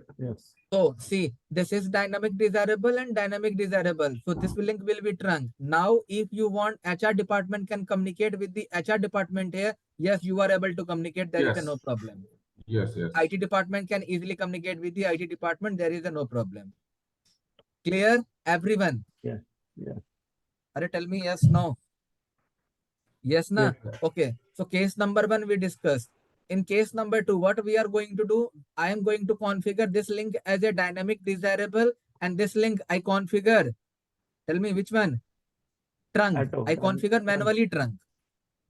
So see, this is dynamic desirable and dynamic desirable. So this link will be trunk. Now, if you want HR department can communicate with the HR department here, yes, you are able to communicate. There is a no problem. Yes. IT department can easily communicate with the IT department. There is a no problem. Clear, everyone? Yes. Are tell me yes, no. Yes, na? Okay. So case number 1 we discussed. In case number 2, what we are going to do? I am going to configure this link as a dynamic desirable, and this link I configure. Tell me which one? Trunk. I configure manually trunk.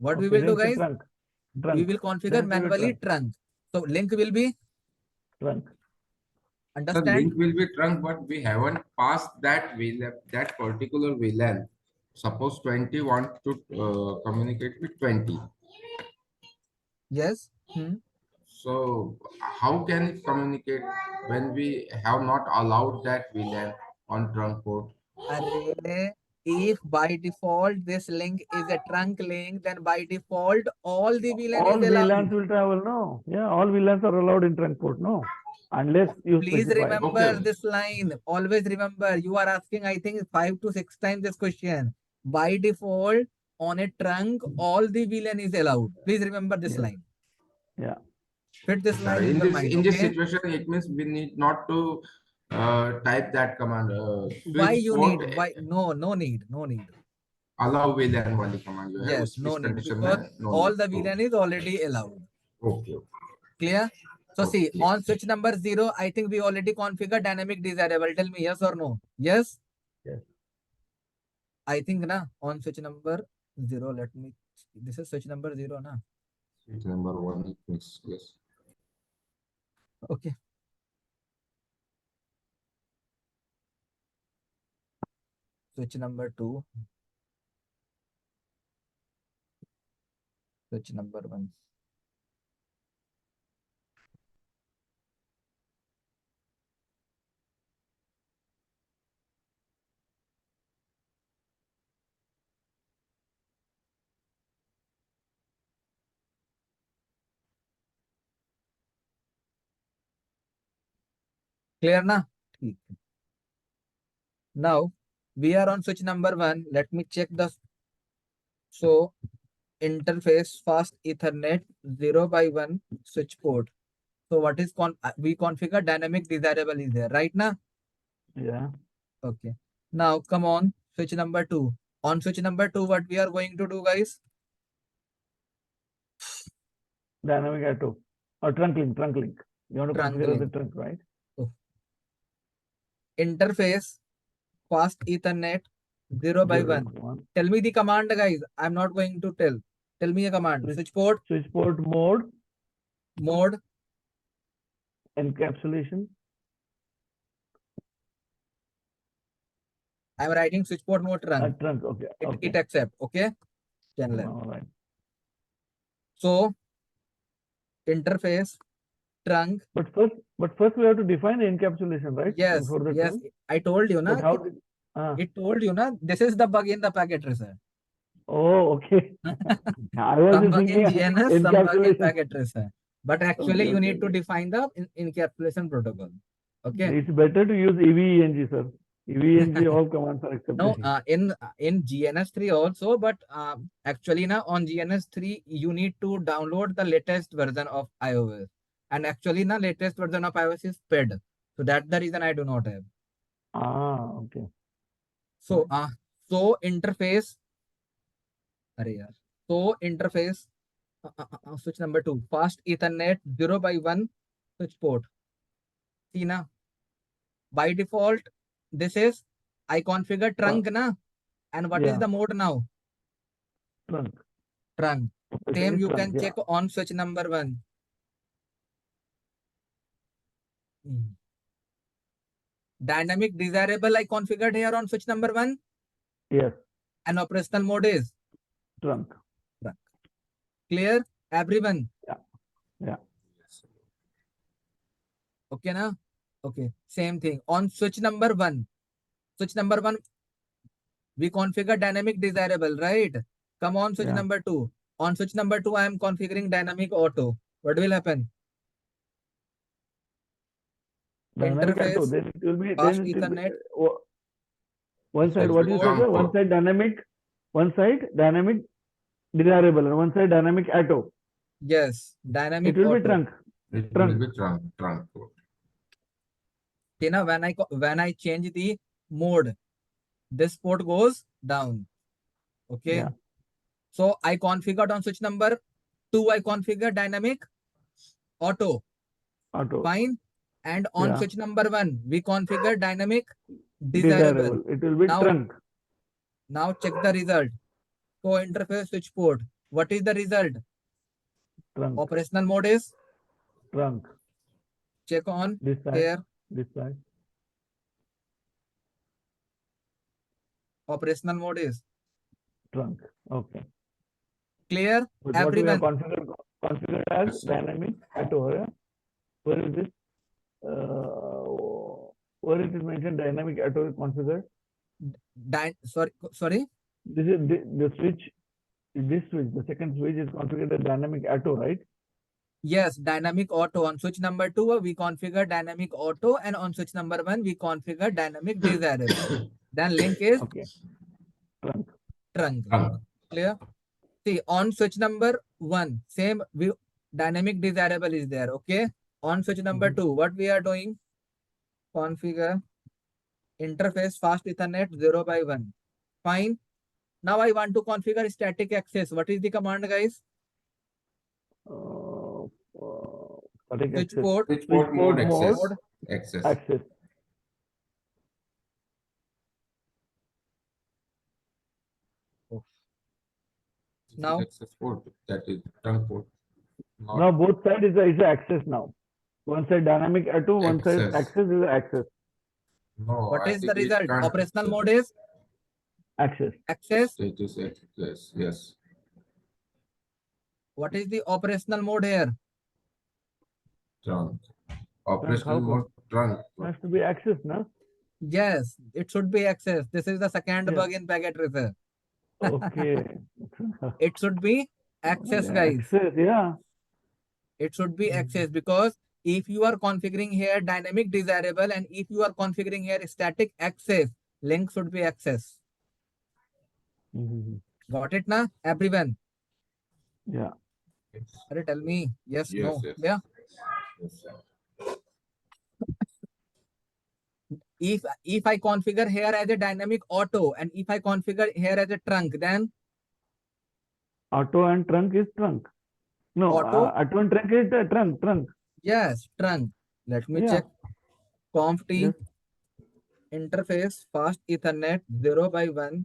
What we will do, guys? We will configure manually trunk. So link will be trunk. Understand? The link will be trunk, but we haven't passed that VLAN, that particular VLAN. Suppose 20 want to communicate with 20. Yes. So how can it communicate when we have not allowed that VLAN on trunk port? If by default this link is a trunk link, then by default all the VLAN is allowed. VLANs will travel, no? Yeah, all VLANs are allowed in trunk port, no? Unless you please specify. Remember this line. Always remember. You are asking, I think, 5 to 6 times this question. By default, on a trunk, all the VLAN is allowed. Please remember this line. Yeah. Fit this line in this situation, it means we need not to type that command. Why you need? Why? No need. Allow VLAN wali command. Yes, no need, because all the VLAN is already allowed. Okay. Clear? So see, on switch number 0, I think we already configured dynamic desirable. Tell me yes or no. Yes? Yes. I think na, on switch number 0, let me, this is switch number 0 na. Switch number 1 it means yes. Okay. switch number 2, switch number 1. Clear na? Now we are on switch number 1. Let me check the so interface fast Ethernet 0x1 switch port. So what is we configure dynamic desirable is there, right now? Yeah. Okay. Now come on, switch number 2. On switch number 2, what we are going to do, guys? Dynamic A-to or trunk link. You want to Trunk configure link. the trunk, right? Oh. Interface fast Ethernet 0x1. Tell me the command, guys. I'm not going to tell. Tell me a command. Switch port. Switch port mode. Mode. Encapsulation. I'm writing switch port mode trunk. Trunk. Okay. It accept. Okay. All right. So interface trunk. But first we have to define the encapsulation, right? Yes. Yes. Trunk. I told you, na. It told you, na. This is the bug in the packet tracer. Oh, okay. I was some bug thinking in GNS, some bug in encapsulation. packet tracer. But actually, you need to define the encapsulation protocol. Okay. It's better to use EVENG, sir. EVENG, all commands are accepted. No, in GNS3 also, but actually now on GNS3 you need to download the latest version of iOS, and actually now latest version of iOS is PED, so that's the reason I do not have. Okay. So so interface, so interface switch number 2 fast Ethernet 0x1 switch port. See na, by default this is I configure trunk na, and what is the mode now? Trunk. Same you can check on switch number 1. Dynamic desirable I configured here on switch number 1. Yes. And operational mode is Trunk. Clear, everyone? Yeah. Okay na? Okay, same thing on switch number 1. Switch number 1 we configure dynamic desirable, right? Come on switch number 2. On switch number 2 I am configuring dynamic auto. What will happen? Dynamic Interface auto. Then it will be fast Ethernet. One side, what you said? One side dynamic desirable, and one side dynamic auto. Yes, dynamic. It will auto. be trunk. It will be trunk. Okay, now when I change the mode, this port goes down. Okay. Yeah. So I configured on switch number 2. I configure dynamic auto. Fine. And on switch number 1, we configure dynamic desirable. It will be trunk. Now check the result. So interface switch port. What is the result? Trunk. Operational mode is trunk. Check on this side. Here. This side. Operational mode is trunk. Okay. Clear? But Everyone. What we have configured as dynamic auto. Yeah? Where is this? Where it is mentioned dynamic auto is configured? Sorry. This is the switch. This switch, the second switch is configured as dynamic auto, right? Yes, dynamic auto. On switch number 2, we configure dynamic auto, and on switch number 1, we configure dynamic desirable. Then link is trunk. Clear? See, on switch number 1, same dynamic desirable is there. Okay. On switch number 2, what we are doing? Configure interface fast Ethernet 0x1. Fine. Now I want to configure static access. What is the command, guys? Switch port mode access. Now access port, that is trunk port. Now both sides is access now. One side dynamic auto, one side access is access. No, what I is the think it result? can't- Operational mode is Access. Access. Status access. Yes. What is the operational mode here? Trunk. Operational mode trunk. Has to be access, no? Yes, it should be access. This is the second Yeah. bug in packet tracer. Okay. It should be access, Yeah, guys. access, yeah. It should be access, because if you are configuring here dynamic desirable and if you are configuring here static access, link should be access. Got it now, everyone? Yeah. Tell me yes, Yes, no. yes. Yeah. Yes, sir. If I configure here as a dynamic auto and if I configure here as a trunk, then Auto and trunk is trunk. No, auto and trunk is trunk. Yes, trunk. Let me Yeah. check. Conf T Yes. interface fast Ethernet 0x1.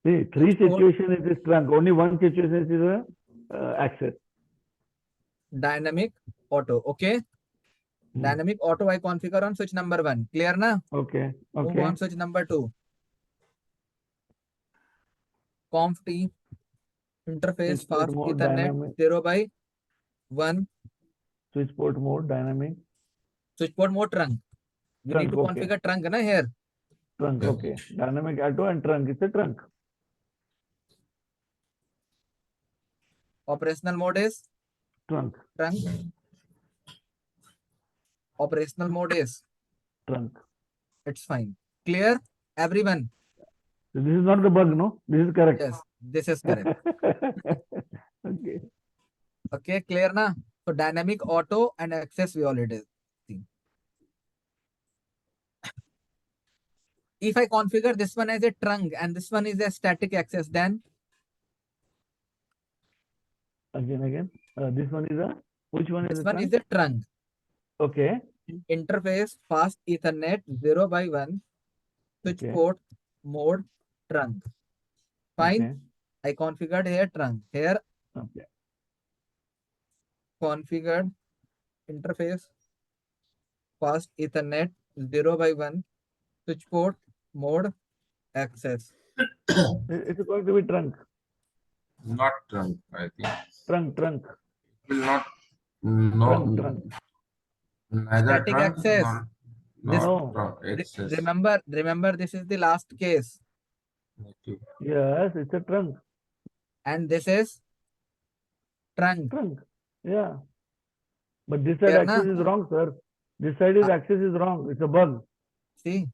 See, three situations it is trunk. Only one situation is access. Dynamic auto. Okay. Dynamic auto I configure on switch number 1. Clear na? Okay. Move Okay. on switch number 2. Conf T interface Switch port fast mode, Ethernet dynamic. 0x1. Switch port mode, dynamic. Switch port mode trunk. You Trunk, need to configure trunk na here. Trunk, Yes. okay. Dynamic auto and trunk. It's a trunk. Operational mode is Trunk. trunk. Operational mode is Trunk. it's fine. Clear, everyone? So this is not the bug, no? This is correct. Yes, this is correct. Okay. Okay, clear na? So dynamic auto and access we already seen. If I configure this one as a trunk and this one is a static access, then Again. This one is a, which one is this a one trunk? is a trunk. Okay. Interface fast Ethernet 0x1 switch Okay. port mode trunk. Fine. Okay. I configured here trunk. Here Okay. configured interface fast Ethernet 0x1 switch port mode access. It's going to be trunk. Not trunk, I think. Trunk. It will not. No. Trunk. Neither Static trunk access. nor No. trunk access. Remember, this is the last case. Okay. Yes, it's a trunk. And this is trunk. Trunk. Yeah. But this side Clear access na? is wrong, sir. This side is access is wrong. It's a bug. See?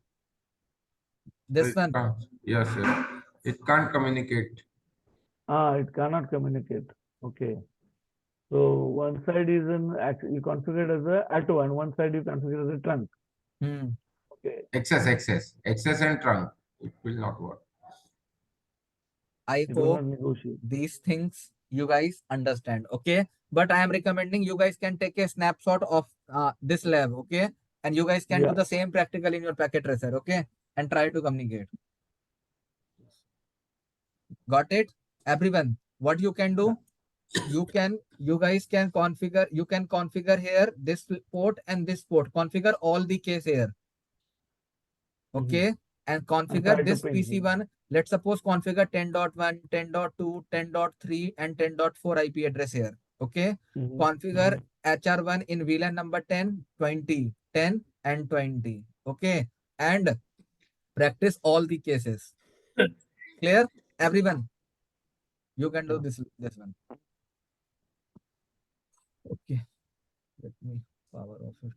This It one. can't. Yes, yes. It can't communicate. It cannot communicate. Okay. So one side is you configure it as a auto and one side you configure as a trunk. Okay. Access and trunk. It will not work. I It will hope not negotiate. these things you guys understand. Okay. But I am recommending you guys can take a snapshot of this lab. Okay. And you guys can do the same practical in your packet tracer. Okay. And try to communicate. Got it? Everyone, what you can do? You guys can configure here this port and this port. Configure all the case here. Okay. And configure this PC1. Let's suppose configure 10.1, 10.2, 10.3 and 10.4 IP address here. Okay. Configure HR1 in VLAN number 10, 20, 10 and 20. Okay. And practice all the cases. Clear? Everyone. You can do this one. Okay. Let me power off it.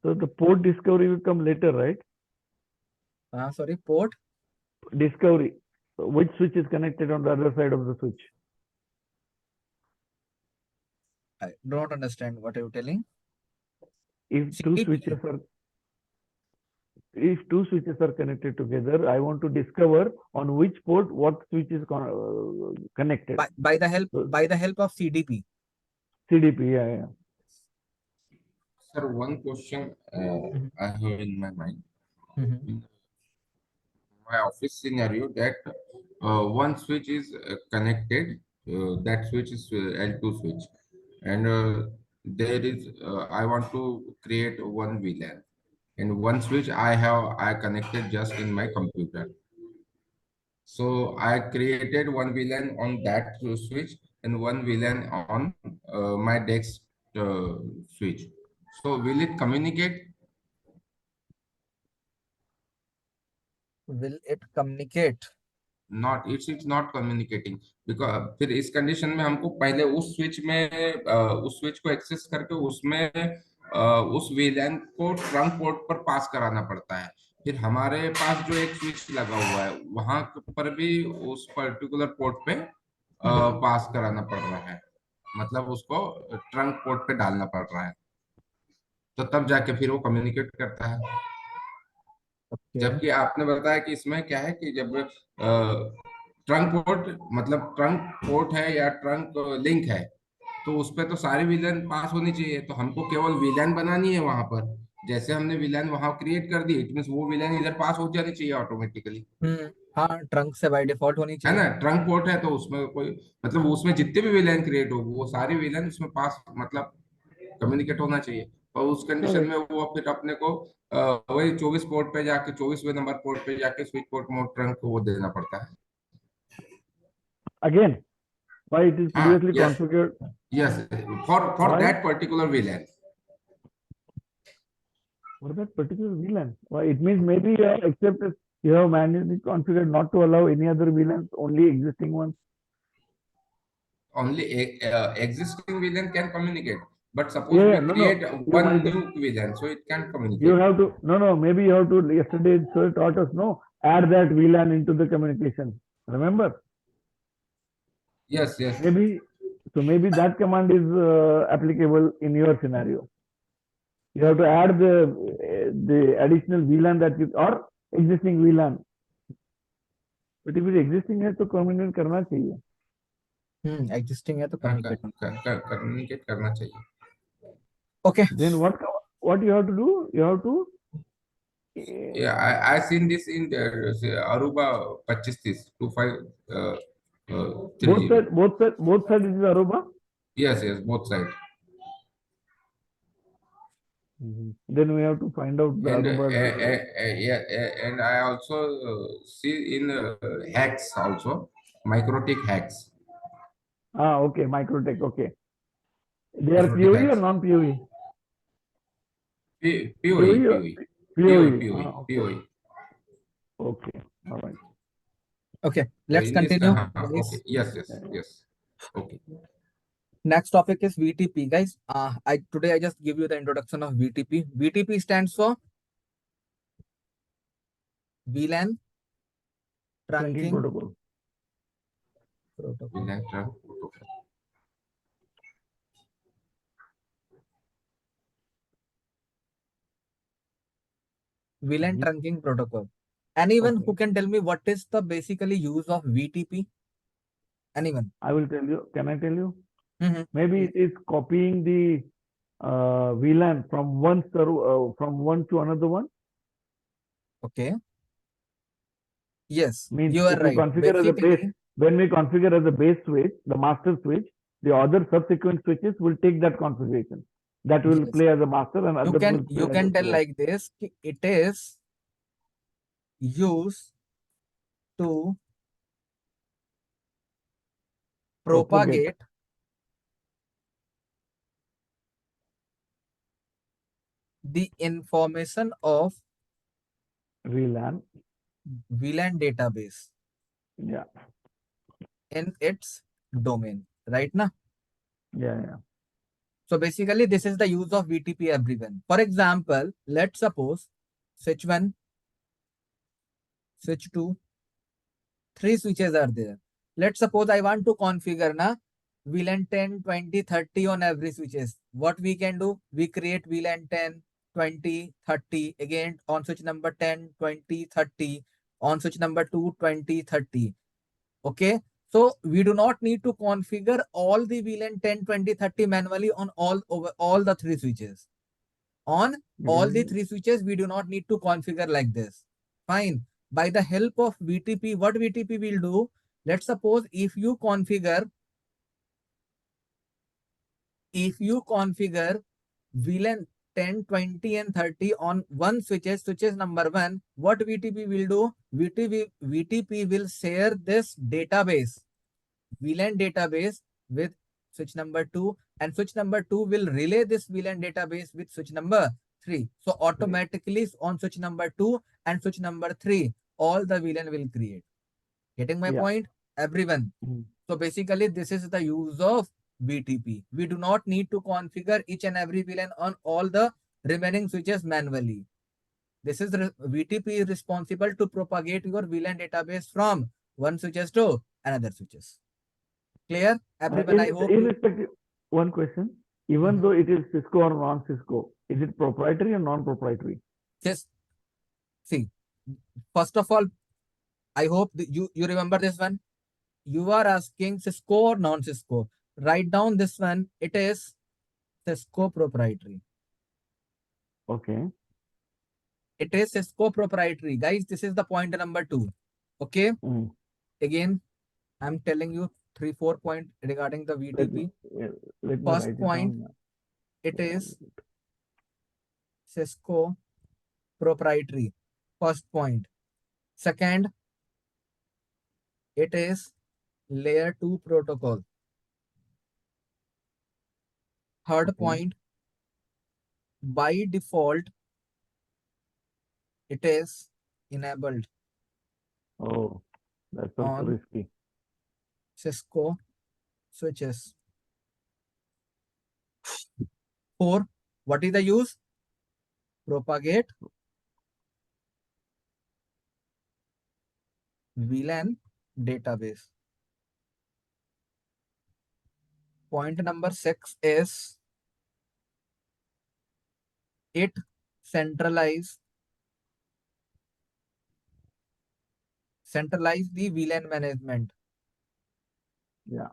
So the port discovery will come later, right? Sorry, port discovery. So which switch is connected on the other side of the switch? I don't understand what you're telling. If two switches are connected together, I want to discover on which port what switch is connected. By the help of CDP. CDP, yeah. Sir, one question I have in my mind. In my office scenario, that one switch is connected. That switch is L2 switch, and there is I want to create one VLAN and one switch I connected just in my computer. So I created one VLAN on that switch and one VLAN on my desk uh, switch. So will it communicate? Will it communicate? Not, it's not communicating, because फिर इस condition में हमको पहले उस switch में उस switch को access करके उसमें उस VLAN को ट्रंक पोर्ट पर पास कराना पड़ता है। फिर हमारे पास जो एक स्विच लगा हुआ है वहां पर भी उस पर्टिकुलर पोर्ट पे पास कराना पड़ रहा है, मतलब उसको ट्रंक पोर्ट पे डालना पड़ रहा है, तो तब जाके फिर वो कम्युनिकेट करता है। जबकि आपने बताया कि इसमें क्या है कि जब ट्रंक पोर्ट, मतलब ट्रंक पोर्ट है या ट्रंक लिंक है, तो उस पे तो सारी विलन पास होनी चाहिए, तो हमको केवल विलन बनानी है वहां पर। जैसे हमने विलन वहां क्रिएट कर दी, इट मीन वो विलन इधर पास हो जानी चाहिए ऑटोमेटिकली। हाँ, ट्रंक से बाय डिफॉल्ट होनी है चाहिए। ना, ट्रंक पोर्ट है तो उसमें कोई, मतलब उसमें जितने भी विलन क्रिएट हो वो सारी विलन उसमें पास, मतलब कम्युनिकेट होना चाहिए। और उस कंडीशन में वो फिर अपने को वही 24 पोर्ट पे जाके 24वें नंबर पोर्ट पे जाके स्विच पोर्ट मोड ट्रंक को वो देना पड़ता है। Again, why it is हाँ, previously yes configured? Yes, for Why? That particular VLAN। For that particular VLAN. Why? It means maybe you have accepted, you have manually configured not to allow any other VLANs, only existing ones. Only existing VLAN can communicate, but suppose we create You one might, new VLAN, so it can't you communicate. have to, maybe you have to, yesterday sir taught us, add that VLAN into the communication. Remember? Yes, yes. Maybe that command is applicable in your scenario. You have to add the additional VLAN that you, or existing VLAN. But if it existing है तो communicate करना चाहिए. Existing है तो हाँ, communicate communicate करना चाहिए। Okay. Then what you have to do? You have to. Yeah, I seen this in the Aruba 2530. Both sides is Aruba. Yes, yes, both sides. Then we have to find out the And Aruba. yeah, and I also see in hacks also, MikroTik hacks. Okay, MikroTik. Okay. They are MikroTik PoE or hacks. non-PoE? PoE. PoE. Okay. All right. Okay, So let's in this, continue. okay. Yes. Okay. Next topic is VTP, guys. Today I just give you the introduction of VTP. VTP stands for VLAN Trunking Protocol. VLAN trunk protocol. VLAN Trunking Protocol. Anyone who can tell me what is the basically use of VTP? Anyone? I will tell you. Can I tell you? Maybe it is copying the VLAN from one to another one. Okay. Yes, Means you are if we right. configure as a base, when we configure as a base switch, the master switch, the other subsequent switches will take that configuration. That will play as a master and others will play you can tell like this. It is used to propagate the information of VLAN database. Yeah. In its domain, right now? Yeah. So basically, this is the use of VTP everyone. For example, let's suppose switch 1, switch 2, 3 switches are there. Let's suppose I want to configure VLAN 10, 20, 30 on every switches. What we can do? We create VLAN 10, 20, 30. Again, on switch number 10, 20, 30. On switch number 2, 20, 30. Okay. So we do not need to configure all the VLAN 10, 20, 30 manually on all the 3 switches. On all the 3 switches, we do not need to configure like this. Fine. By the help of VTP, what VTP will do? Let's suppose if you configure if you configure VLAN 10, 20, and 30 on one switches number 1, what VTP will do? VTP will share this database, VLAN database, with switch number 2, and switch number 2 will relay this VLAN database with switch number 3. So automatically on switch number 2 and switch number 3, all the VLAN will create. Getting my point, everyone? So basically, this is the use of VTP. We do not need to configure each and every VLAN on all the remaining switches manually. This is VTP is responsible to propagate your VLAN database from one switches to another switches. Clear, everyone? I hope. Irrespective, one question. Even though it is Cisco or non-Cisco, is it proprietary or non-proprietary? Just see. First of all, I hope you remember this one. You are asking Cisco or non-Cisco. Write down this one. It is Cisco proprietary. Okay. It is Cisco proprietary. Guys, this is the point number 2. Okay. Again, I'm telling you 3-4 points regarding the VTP. First point, it is Cisco proprietary. First point. Second, it is layer 2 protocol. Third point, by default, it is enabled. Oh, that's also risky. Cisco switches. 4, what is the use? Propagate VLAN database. Point number 6 is it centralize the VLAN management. Yeah.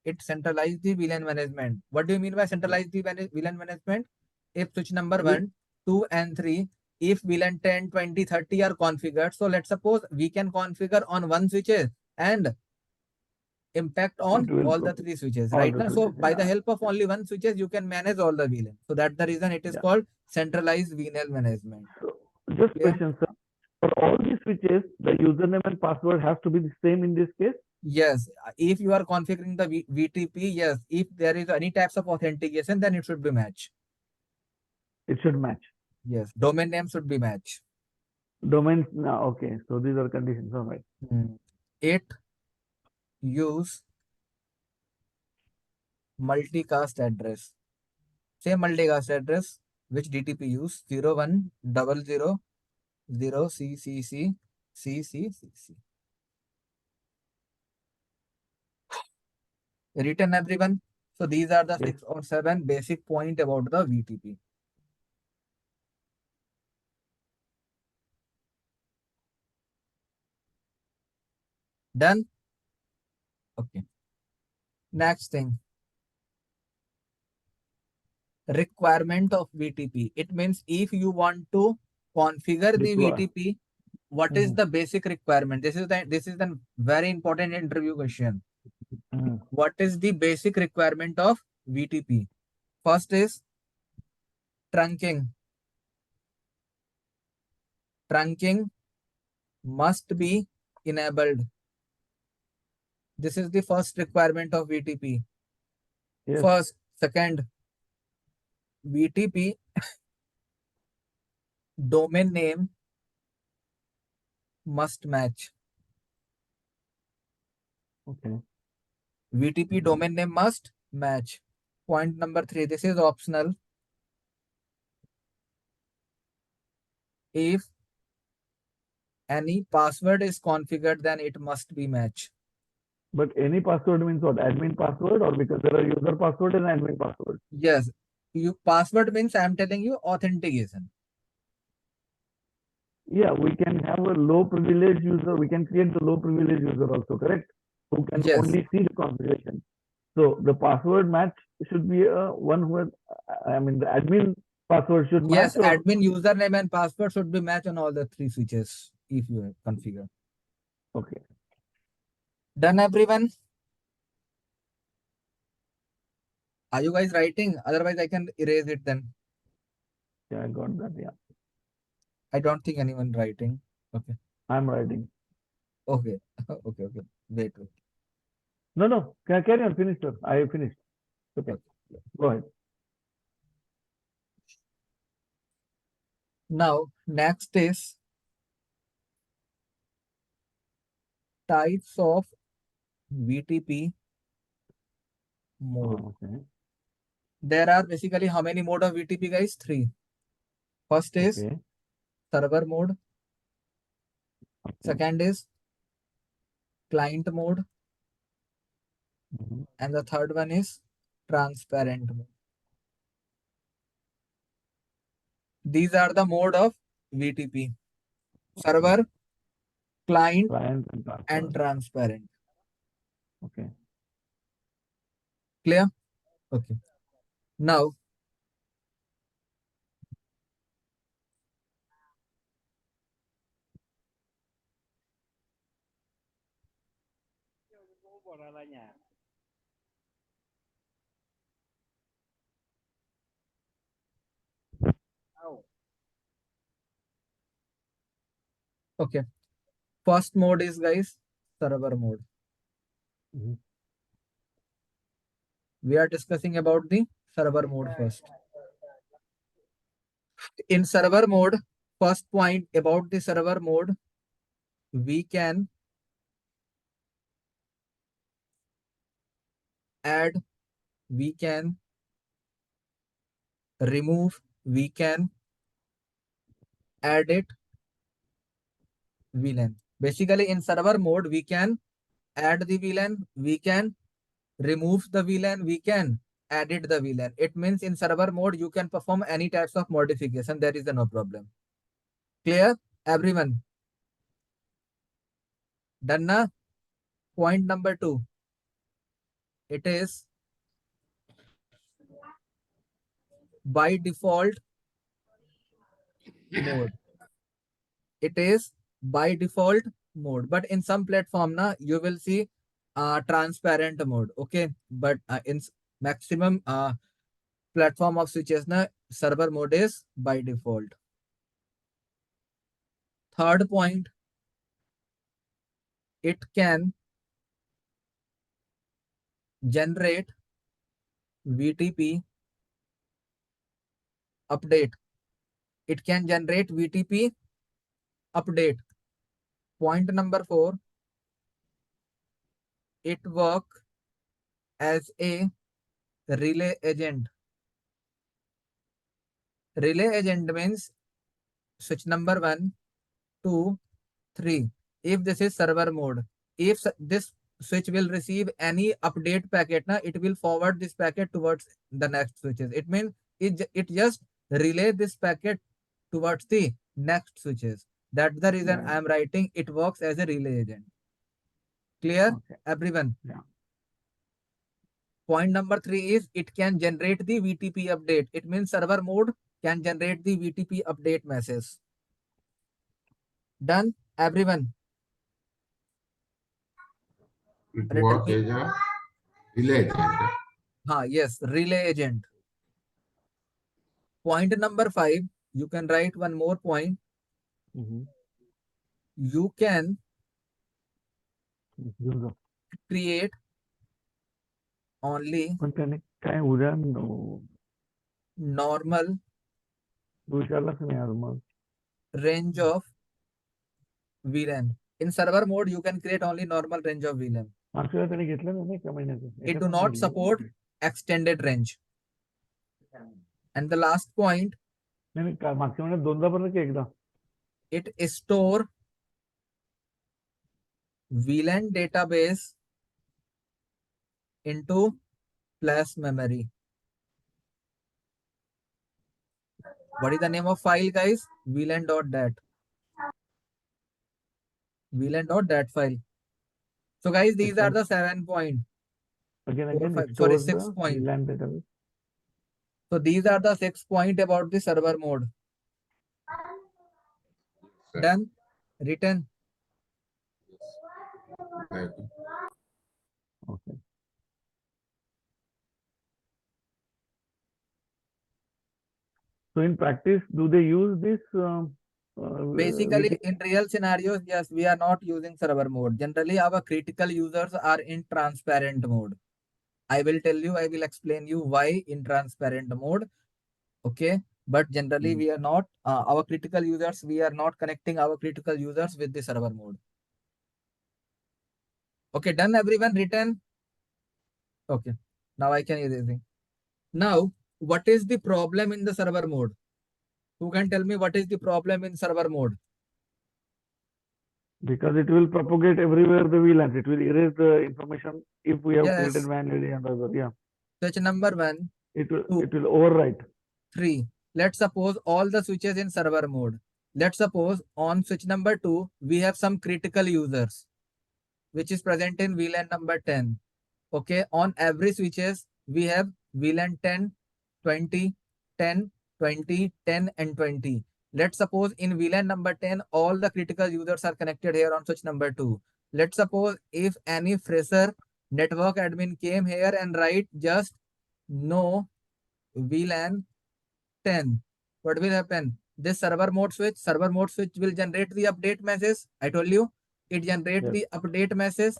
It centralize the VLAN management. What do you mean by centralize the VLAN management? If switch number 1, 2, and 3, if VLAN 10, 20, 30 are configured, so let's suppose we can configure on one switches and impact on all the 3 switches, right? So by the help of only one switches, you can manage all the VLAN. So that's the reason it is called centralized VLAN management. So just question, sir. For all these switches, the username and password has to be the same in this case? Yes. If you are configuring the VTP, yes. If there is any types of authentication, then it should be match. It should match. Yes. Domain name should be match. Domains, no, okay. So these are conditions, all right. It use multicast address. Same multicast address which DTP use 0100 CCC CCCC. Written, everyone? So these are the 6 or 7 basic point about the VTP. Done? Okay. Next thing. Requirement of VTP. It means if you want to configure the VTP, what is the basic requirement? This is the very important interview question. What is the basic requirement of VTP? First is trunking. Trunking must be enabled. This is the first requirement of VTP. First. Second, VTP domain name must match. Okay. VTP domain name must match. Point number 3, this is optional. If any password is configured, then it must be match. But any password means what? Admin password, or because there are user password and admin password? Yes. Password means I am telling you authentication. Yeah, we can have a low privilege user. We can create the low privilege user also, correct? Who can only see the configuration. So the password match should be one who, I mean, the admin password should match. Yes, admin username and password should be matched on all the 3 switches if you configure. Okay. Done, everyone? Are you guys writing? Otherwise, I can erase it then. Yeah, I got that. Yeah. I don't think anyone writing. Okay. I'm writing. Okay. Okay. Wait. No. Carry on. Finish, sir. I finished. Okay. Go ahead. Now, next is types of VTP mode. Okay. There are basically how many mode of VTP, guys? 3. First is Okay. server mode. Okay. Second is client mode. Mhm. And the third one is transparent mode. These are the mode of VTP. Server, client, Client and transparent. Okay. Clear? Okay. Now, okay. First mode is, guys, server mode. Mhm. We are discussing about the server mode first. In server mode, first point about the server mode, we can add, we can remove, we can edit VLAN. Basically, in server mode, we can add the VLAN, we can remove the VLAN, we can edit the VLAN. It means in server mode, you can perform any types of modification. There is no problem. Clear? Everyone? Done na? Point number 2. It is by default mode. It is by default mode, but in some platform na you will see transparent mode. Okay, but in maximum platform of switches na server mode is by default. Third point, it can generate VTP update. It can generate VTP update. Point number 4, it work as a relay agent. Relay agent means switch number 1, 2, 3. If this is server mode, if this switch will receive any update packet, it will forward this packet towards the next switches. It means it just relay this packet towards the next switches. That's the reason I am writing it works as a relay agent. Clear? Okay. Everyone? Yeah. Point number 3 is it can generate the VTP update. It means server mode can generate the VTP update message. Done? Everyone? It works as a relay agent. Yes, relay agent. Point number 5, you can write one more point. You can create only normal range of VLAN. In server mode, you can create only normal range of VLAN. It do not support extended range. And the last point, it store VLAN database into flash memory. What is the name of file, guys? VLAN.dat. VLAN.dat file. So, guys, these are the 7 points. Again, 6 points. So, these are the 6 points about the server mode. Done? Written? Okay. So in practice, do they use this? Basically, in real scenarios, yes, we are not using server mode. Generally, our critical users are in transparent mode. I will tell you, I will explain you why in transparent mode. Okay. But generally, we are not, our critical users, we are not connecting our critical users with the server mode. Okay, done everyone, written? Okay, now I can use this. Now, what is the problem in the server mode? Who can tell me what is the problem in server mode? Because it will propagate everywhere the VLANs. It will erase the information if we have created Yes. manually and other. Yeah. Switch number 1, It will 2, it will overwrite. 3. Let's suppose all the switches in server mode. Let's suppose on switch number 2, we have some critical users, which is present in VLAN number 10. Okay, on every switches, we have VLAN 10, 20, 10, 20, 10, and 20. Let's suppose in VLAN number 10, all the critical users are connected here on switch number 2. Let's suppose if any fresher network admin came here and write just no VLAN 10, what will happen? This server mode switch will generate the update message. I told you, it generates the update message.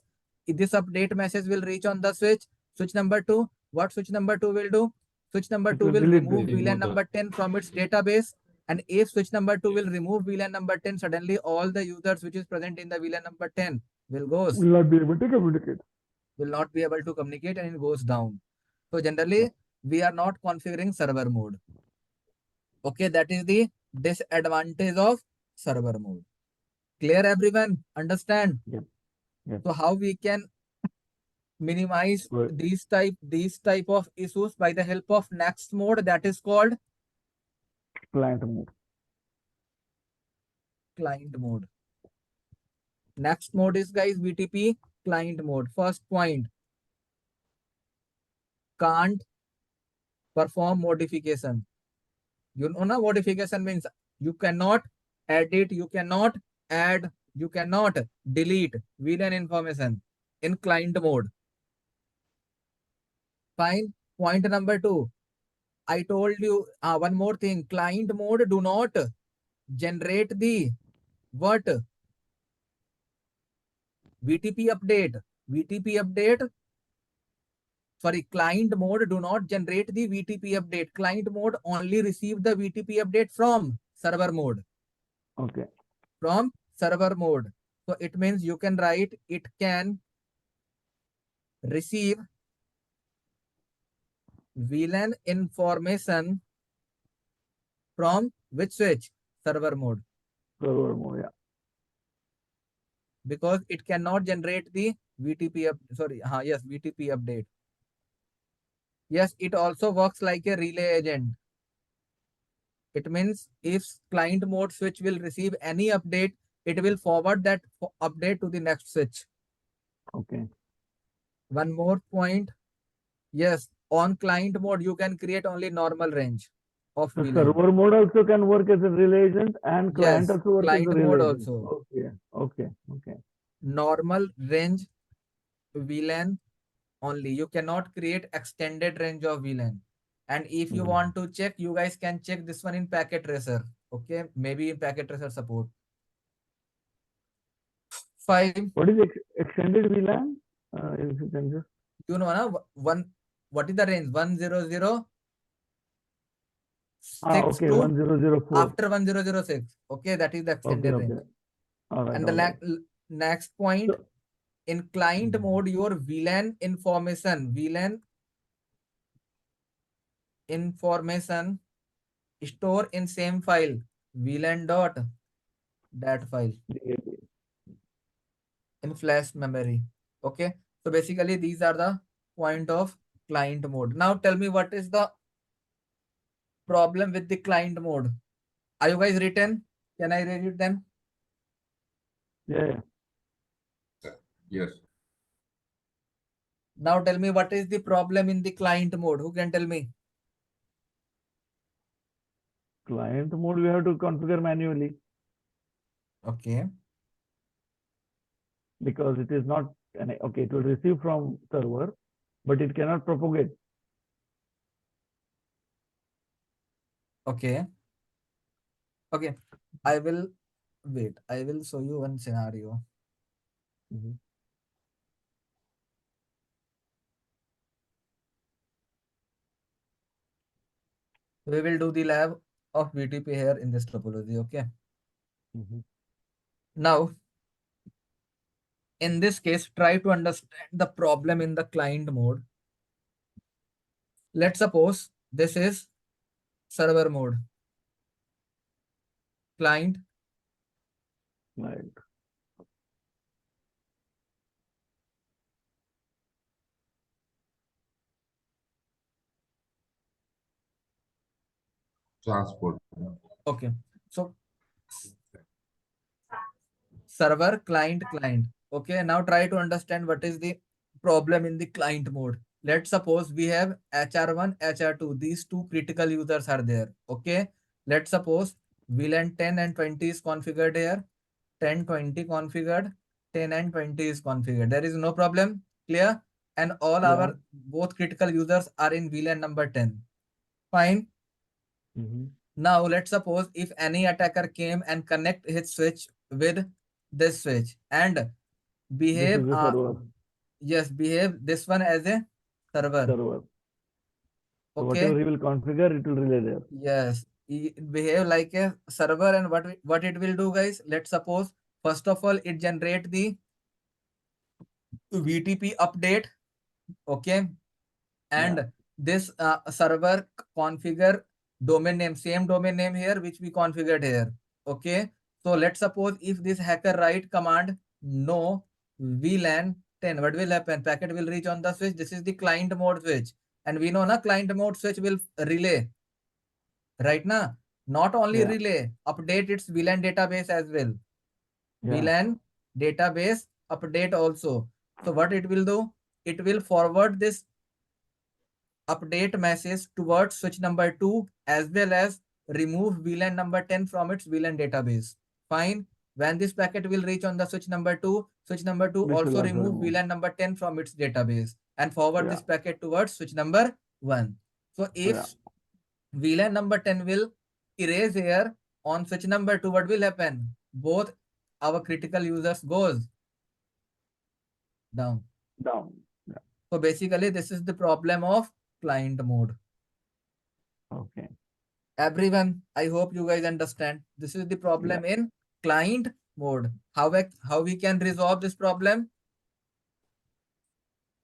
This update message will reach on the switch number 2. What switch number 2 will do? Switch number 2 will remove VLAN number 10 from its database. And if switch number 2 will remove VLAN number 10, suddenly all the users which is present in the VLAN number 10 will not be able to communicate. Will not be able to communicate, and it goes down. So generally, we are not configuring server mode. Okay, that is the disadvantage of server mode. Clear, everyone? Understand? Yep. So how we can minimize these type of issues by the help of next mode, that is called client mode. Client mode. Next mode is, guys, VTP client mode. First point, can't perform modification. You know, na, modification means you cannot edit, you cannot add, you cannot delete VLAN information in client mode. Fine. Point number 2. I told you one more thing. Client mode do not generate the what? VTP update. VTP update. Sorry, client mode do not generate the VTP update. Client mode only receive the VTP update from server mode. Okay. From server mode. So it means you can write it can receive VLAN information from which switch? Server mode. Server mode, yeah. Because it cannot generate the VTP VTP update. Yes, it also works like a relay agent. It means if client mode switch will receive any update, it will forward that update to the next switch. Okay. One more point. Yes, on client mode, you can create only normal range of the VLAN. Server mode also can work as a relay agent, and client also works as a relay mode agent. Also. Okay. Normal range VLAN only. You cannot create extended range of VLAN. And if you want to check, you guys can check this one in packet tracer. Okay, maybe in packet tracer support. 5. What is extended VLAN? If you can just. You know, na, what is the range? 100. Okay, 1004. After 1006. Okay, that is the extended range. All right. And the next point, in client mode, your VLAN information store in same file, VLAN dot that file in flash memory. Okay, so basically these are the point of client mode. Now tell me, what is the problem with the client mode? Are you guys written? Can I read it then? Yeah. Yes. Now tell me, what is the problem in the client mode? Who can tell me? Client mode we have to configure manually. Okay. Because it is not okay, it will receive from server, but it cannot propagate. Okay. Okay. I will wait. I will show you one scenario. We will do the lab of VTP here in this topology. Okay. Now, in this case, try to understand the problem in the client mode. Let's suppose this is server mode. Client. Right. Transport. Okay. So server, client, client. Okay. Now try to understand what is the problem in the client mode. Let's suppose we have HR1, HR2. These two critical users are there. Okay. Let's suppose VLAN 10 and 20 is configured here. 10, 20 configured. 10 and 20 is configured. There is no problem. Clear? And all our both critical users are in VLAN number 10. Fine. Now let's suppose if any attacker came and connect his switch with this switch and behave yes, behave this one as a server. So Okay. whatever he will configure, it will relay there. Yes, behave like a server, and what it will do, guys? Let's suppose first of all it generate the VTP update. Okay. And this server configure domain name, same domain name here which we configured here. Okay. So let's suppose if this hacker write command no VLAN 10, what will happen? Packet will reach on the switch. This is the client mode switch, and we know na client mode switch will relay, right na? Not only relay, update its VLAN database as well. VLAN database update also. So what it will do? It will forward this update message towards switch number 2 as well as remove VLAN number 10 from its VLAN database. Fine. When this packet will reach on the switch number 2 also remove VLAN number 10 from its database and forward this packet towards switch number 1. So if VLAN number 10 will erase here on switch number 2, what will happen? Both our critical users goes down. So basically this is the problem of client mode. Okay. Everyone, I hope you guys understand. This is the problem in client mode. How we can resolve this problem?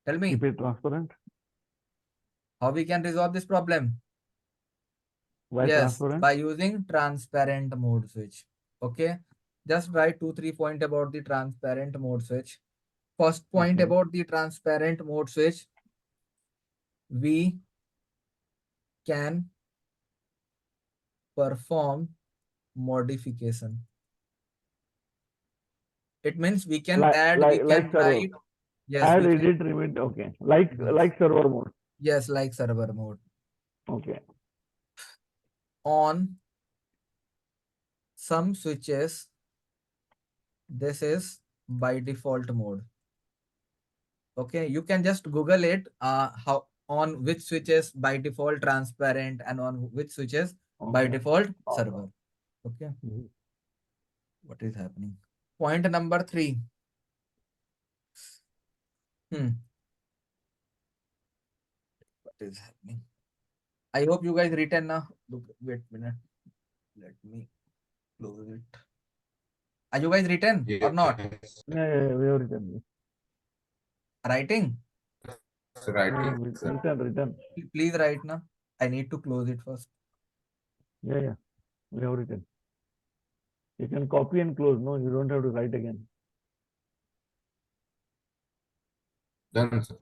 Tell me. Keep it transparent. How we can resolve this problem? Why transparent? By using transparent mode switch. Okay. Just write 2-3 points about the transparent mode switch. First point about the transparent mode switch. We can perform modification. It means we can add, we can write. Yes, add, edit, remit. Okay. Like server mode. Yes, like server mode. Okay. On some switches, this is by default mode. Okay, you can just Google it. How on which switches by default transparent and on which switches by default server. Okay. What is happening? Point number 3. What is happening? I hope you guys written now. Look, wait a minute. Let me close it. Are you guys written or not? Yeah, we have written. Writing? Written. Please write now. I need to close it first. Yeah. We have written. You can copy and close. No, you don't have to write again. Done, sir.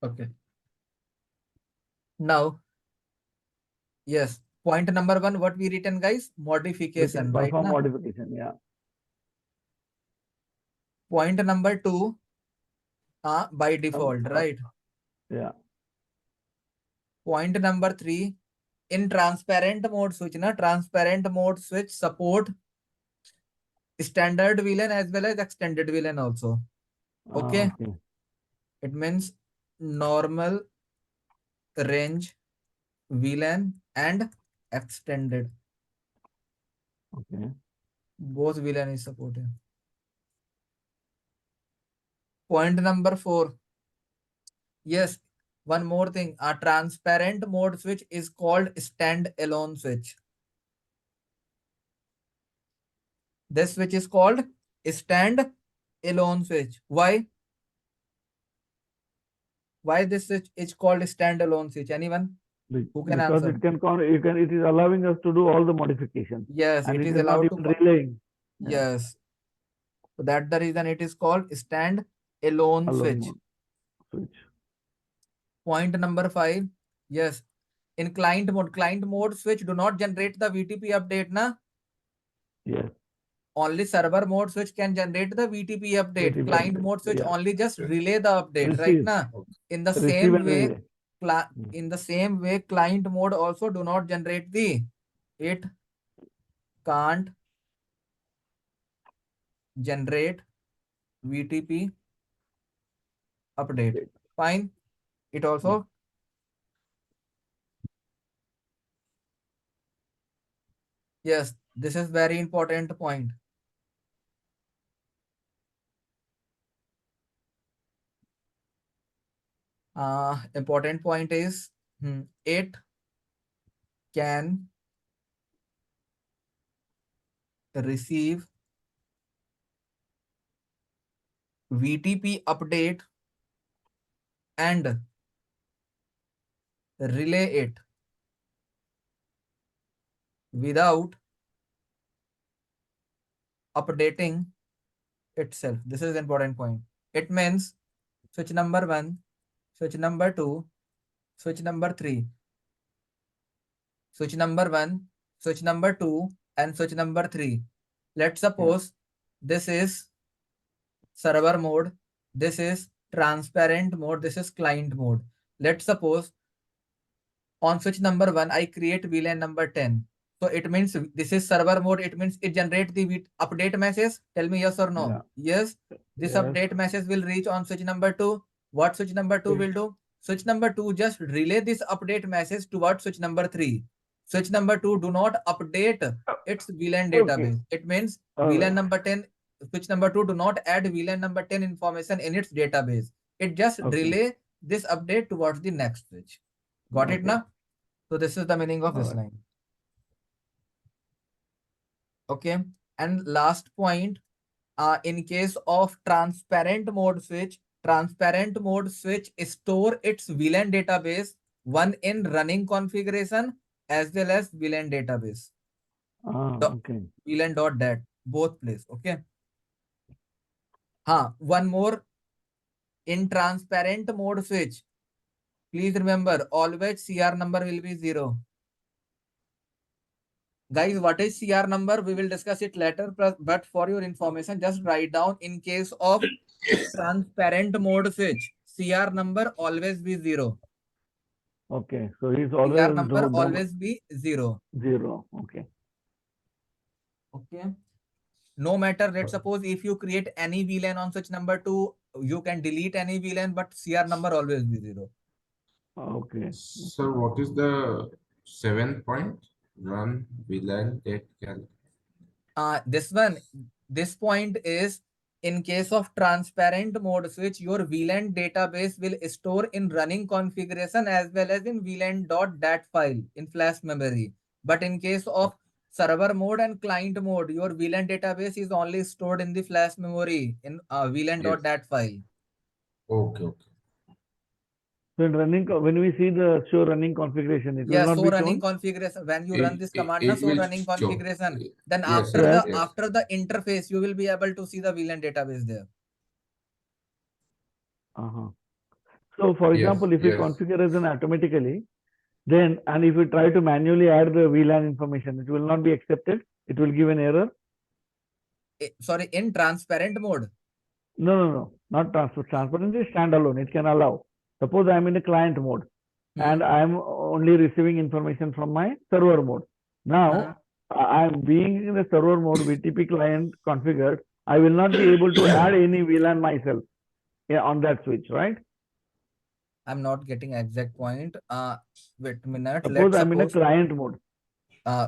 Okay. Now, yes. Point number 1, what we written, guys? Modification, right? Perform modification, yeah. Point number 2, by default, right? Yeah. Point number 3, in transparent mode switch, transparent mode switch support standard VLAN as well as extended VLAN also. Okay. Okay. It means normal range VLAN and extended. Okay. Both VLAN is supported. Point number 4. Yes, one more thing. A transparent mode switch is called stand-alone switch. This switch is called stand-alone switch. Why? Why this switch is called stand-alone switch? Anyone who can Because answer? it is allowing us to do all the modifications. Yes, And it it is is not allowed even to. relaying. Yes. So that's the reason it is called stand-alone switch. Switch. Point number 5. Yes. In client mode switch do not generate the VTP update, na? Yes. Only server mode switch can generate the VTP update. VTP Client update. mode switch Yeah. only just relay the update, right? Receive. Na? In the Receive same and way, relay. client mode also do not generate it can't generate VTP update. Fine. It also yes, this is very important point. Important point is it can receive VTP update and relay it without updating itself. This is an important point. It means switch number 1, switch number 2, switch number 3, switch number 1, switch number 2, and switch number 3. Let's suppose this is server mode, this is transparent mode, this is client mode. Let's suppose on switch number 1, I create VLAN number 10. So it means this is server mode. It means it generates the update message. Tell me yes or no. Yeah. Yes. This update message will reach on switch number 2. What switch number 2 will do? Switch number 2 just relay this update message towards switch number 3. Switch number 2 do not update its VLAN database. It means VLAN number 10, switch number 2 do not add VLAN number 10 information in its database. It just relay this update towards the next switch. Got it now? So this is the meaning of this line. Okay. And last point, in case of transparent mode switch store its VLAN database, one in running configuration as well as VLAN database. VLAN.dat, both place. Okay. One more. In transparent mode switch, please remember, always CR number will be 0. Guys, what is CR number? We will discuss it later, but for your information, just write down in case of transparent mode switch, CR number always be 0. Okay, so he's always CR number always be 0. 0. Okay. Okay. No matter, let's suppose if you create any VLAN on switch number 2, you can delete any VLAN, but CR number always be 0. Okay. So what is the 7th point? Run VLAN EtherChannel. This point is in case of transparent mode switch, your VLAN database will store in running configuration as well as in VLAN.dat file in flash memory. But in case of server mode and client mode, your VLAN database is only stored in the flash memory in VLAN.dat file. Okay. So in running, when we see the show running configuration, it will not be running shown? configuration. When you run this command, show running configuration, then Yes, after the interface, you will be able to see the VLAN database there. So for example, if we configure as an automatically, then and if we try to manually add the VLAN information, it will not be accepted. It will give an error. Sorry, in transparent mode. No, not transparent. Transparent is standalone. It can allow. Suppose I am in a client mode and I am only receiving information from my server mode. Now, I'm being in the server mode, VTP client configured. I will not be able to add any VLAN myself on that switch, right? I'm not getting exact point. Wait a minute. Suppose Let's I'm in a suppose. client mode.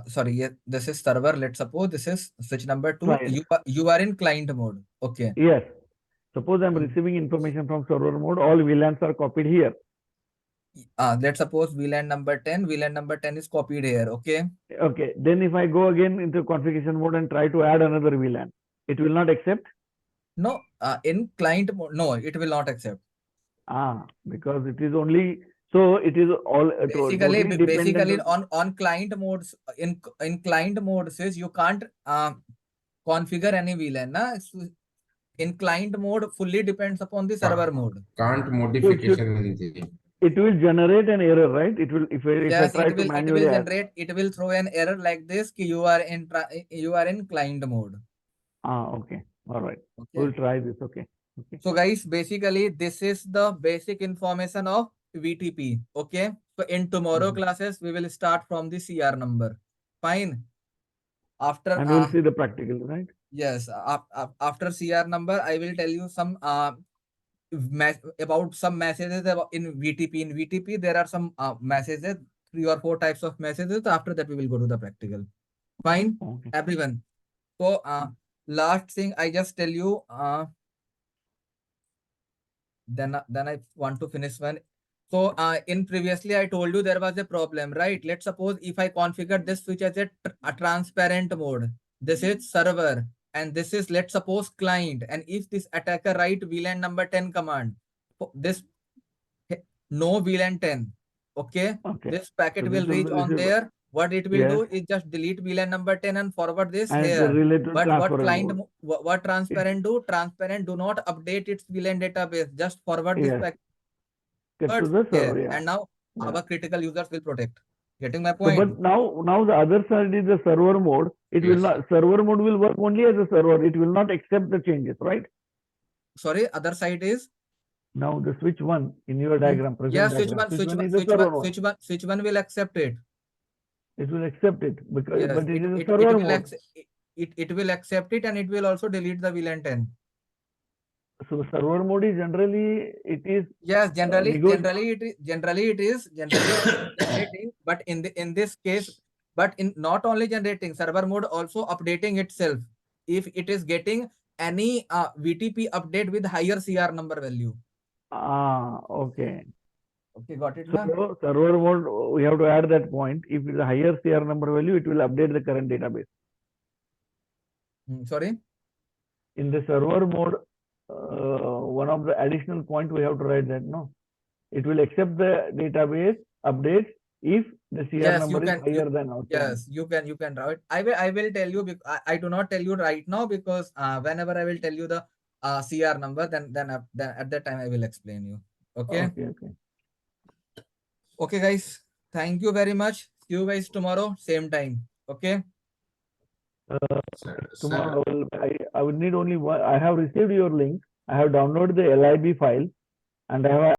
Sorry, yeah, this is server. Let's suppose this is switch number 2. Client. You are in client mode. Okay. Yes. Suppose I'm Hmm. receiving information from server mode. All VLANs are copied here. Let's suppose VLAN number 10. VLAN number 10 is copied here. Okay. Okay. Then if I go again into configuration mode and try to add another VLAN, it will not accept? No, in client mode, no, it will not accept. Because it is only, so it is all Basically, totally dependent on client modes, in client mode says you can't configure any VLAN. In client mode, fully depends upon the server mode. Can't modification anything. It will generate an error, right? It will, if I try to manually it will throw an error like this ki you are in client mode. Okay. All right. Okay. We'll try this. Okay. So guys, basically this is the basic information of VTP. Okay. So in tomorrow classes, we will start from the CR number. Fine. After and we'll see the practical, right? Yes. After CR number, I will tell you some about some messages in VTP. In VTP, there are some messages, 3 or 4 types of messages. After that, we will go to the practical. Fine, Okay. everyone. So last thing I just tell you, then I want to finish one. So in previously I told you there was a problem, right? Let's suppose if I configure this switch as a transparent mode, this is server, and this is, let's suppose, client. And if this attacker write VLAN number 10 command, this no VLAN 10, okay? This packet So will reach on there. What it will do is just delete VLAN number 10 and forward this and here. But what what transparent do? Transparent do not update its VLAN database. Just forward this packet to the server, here. And now our critical users will protect. Getting my point? So, but now the other side is the server mode. It will not, server mode will work only as a server. It will not accept the changes, right? Sorry, other side is? Now the switch 1 in your diagram. Yeah, switch one will accept it. It will accept it because yes, but it is a server mode. It will accept it, and it will also delete the VLAN 10. So server mode is generally yes, generally it is generating, but in this case, but in not only generating, server mode also updating itself if it is getting any VTP update with higher CR number value. Okay. Okay, got it. So server mode, we have to add that point. If it is a higher CR number value, it will update the current database. Sorry? In the server mode, one of the additional point we have to write that, no? It will accept the database updates if the CR number is higher than outside. Yes, you can write. I will tell you, because I do not tell you right now, because whenever I will tell you the CR number, then at that time I will explain you. Okay. Okay, guys. Thank you very much. See you guys tomorrow, same time. Okay. Tomorrow I would need only one. I have received your link. I have downloaded the LIB file, and I have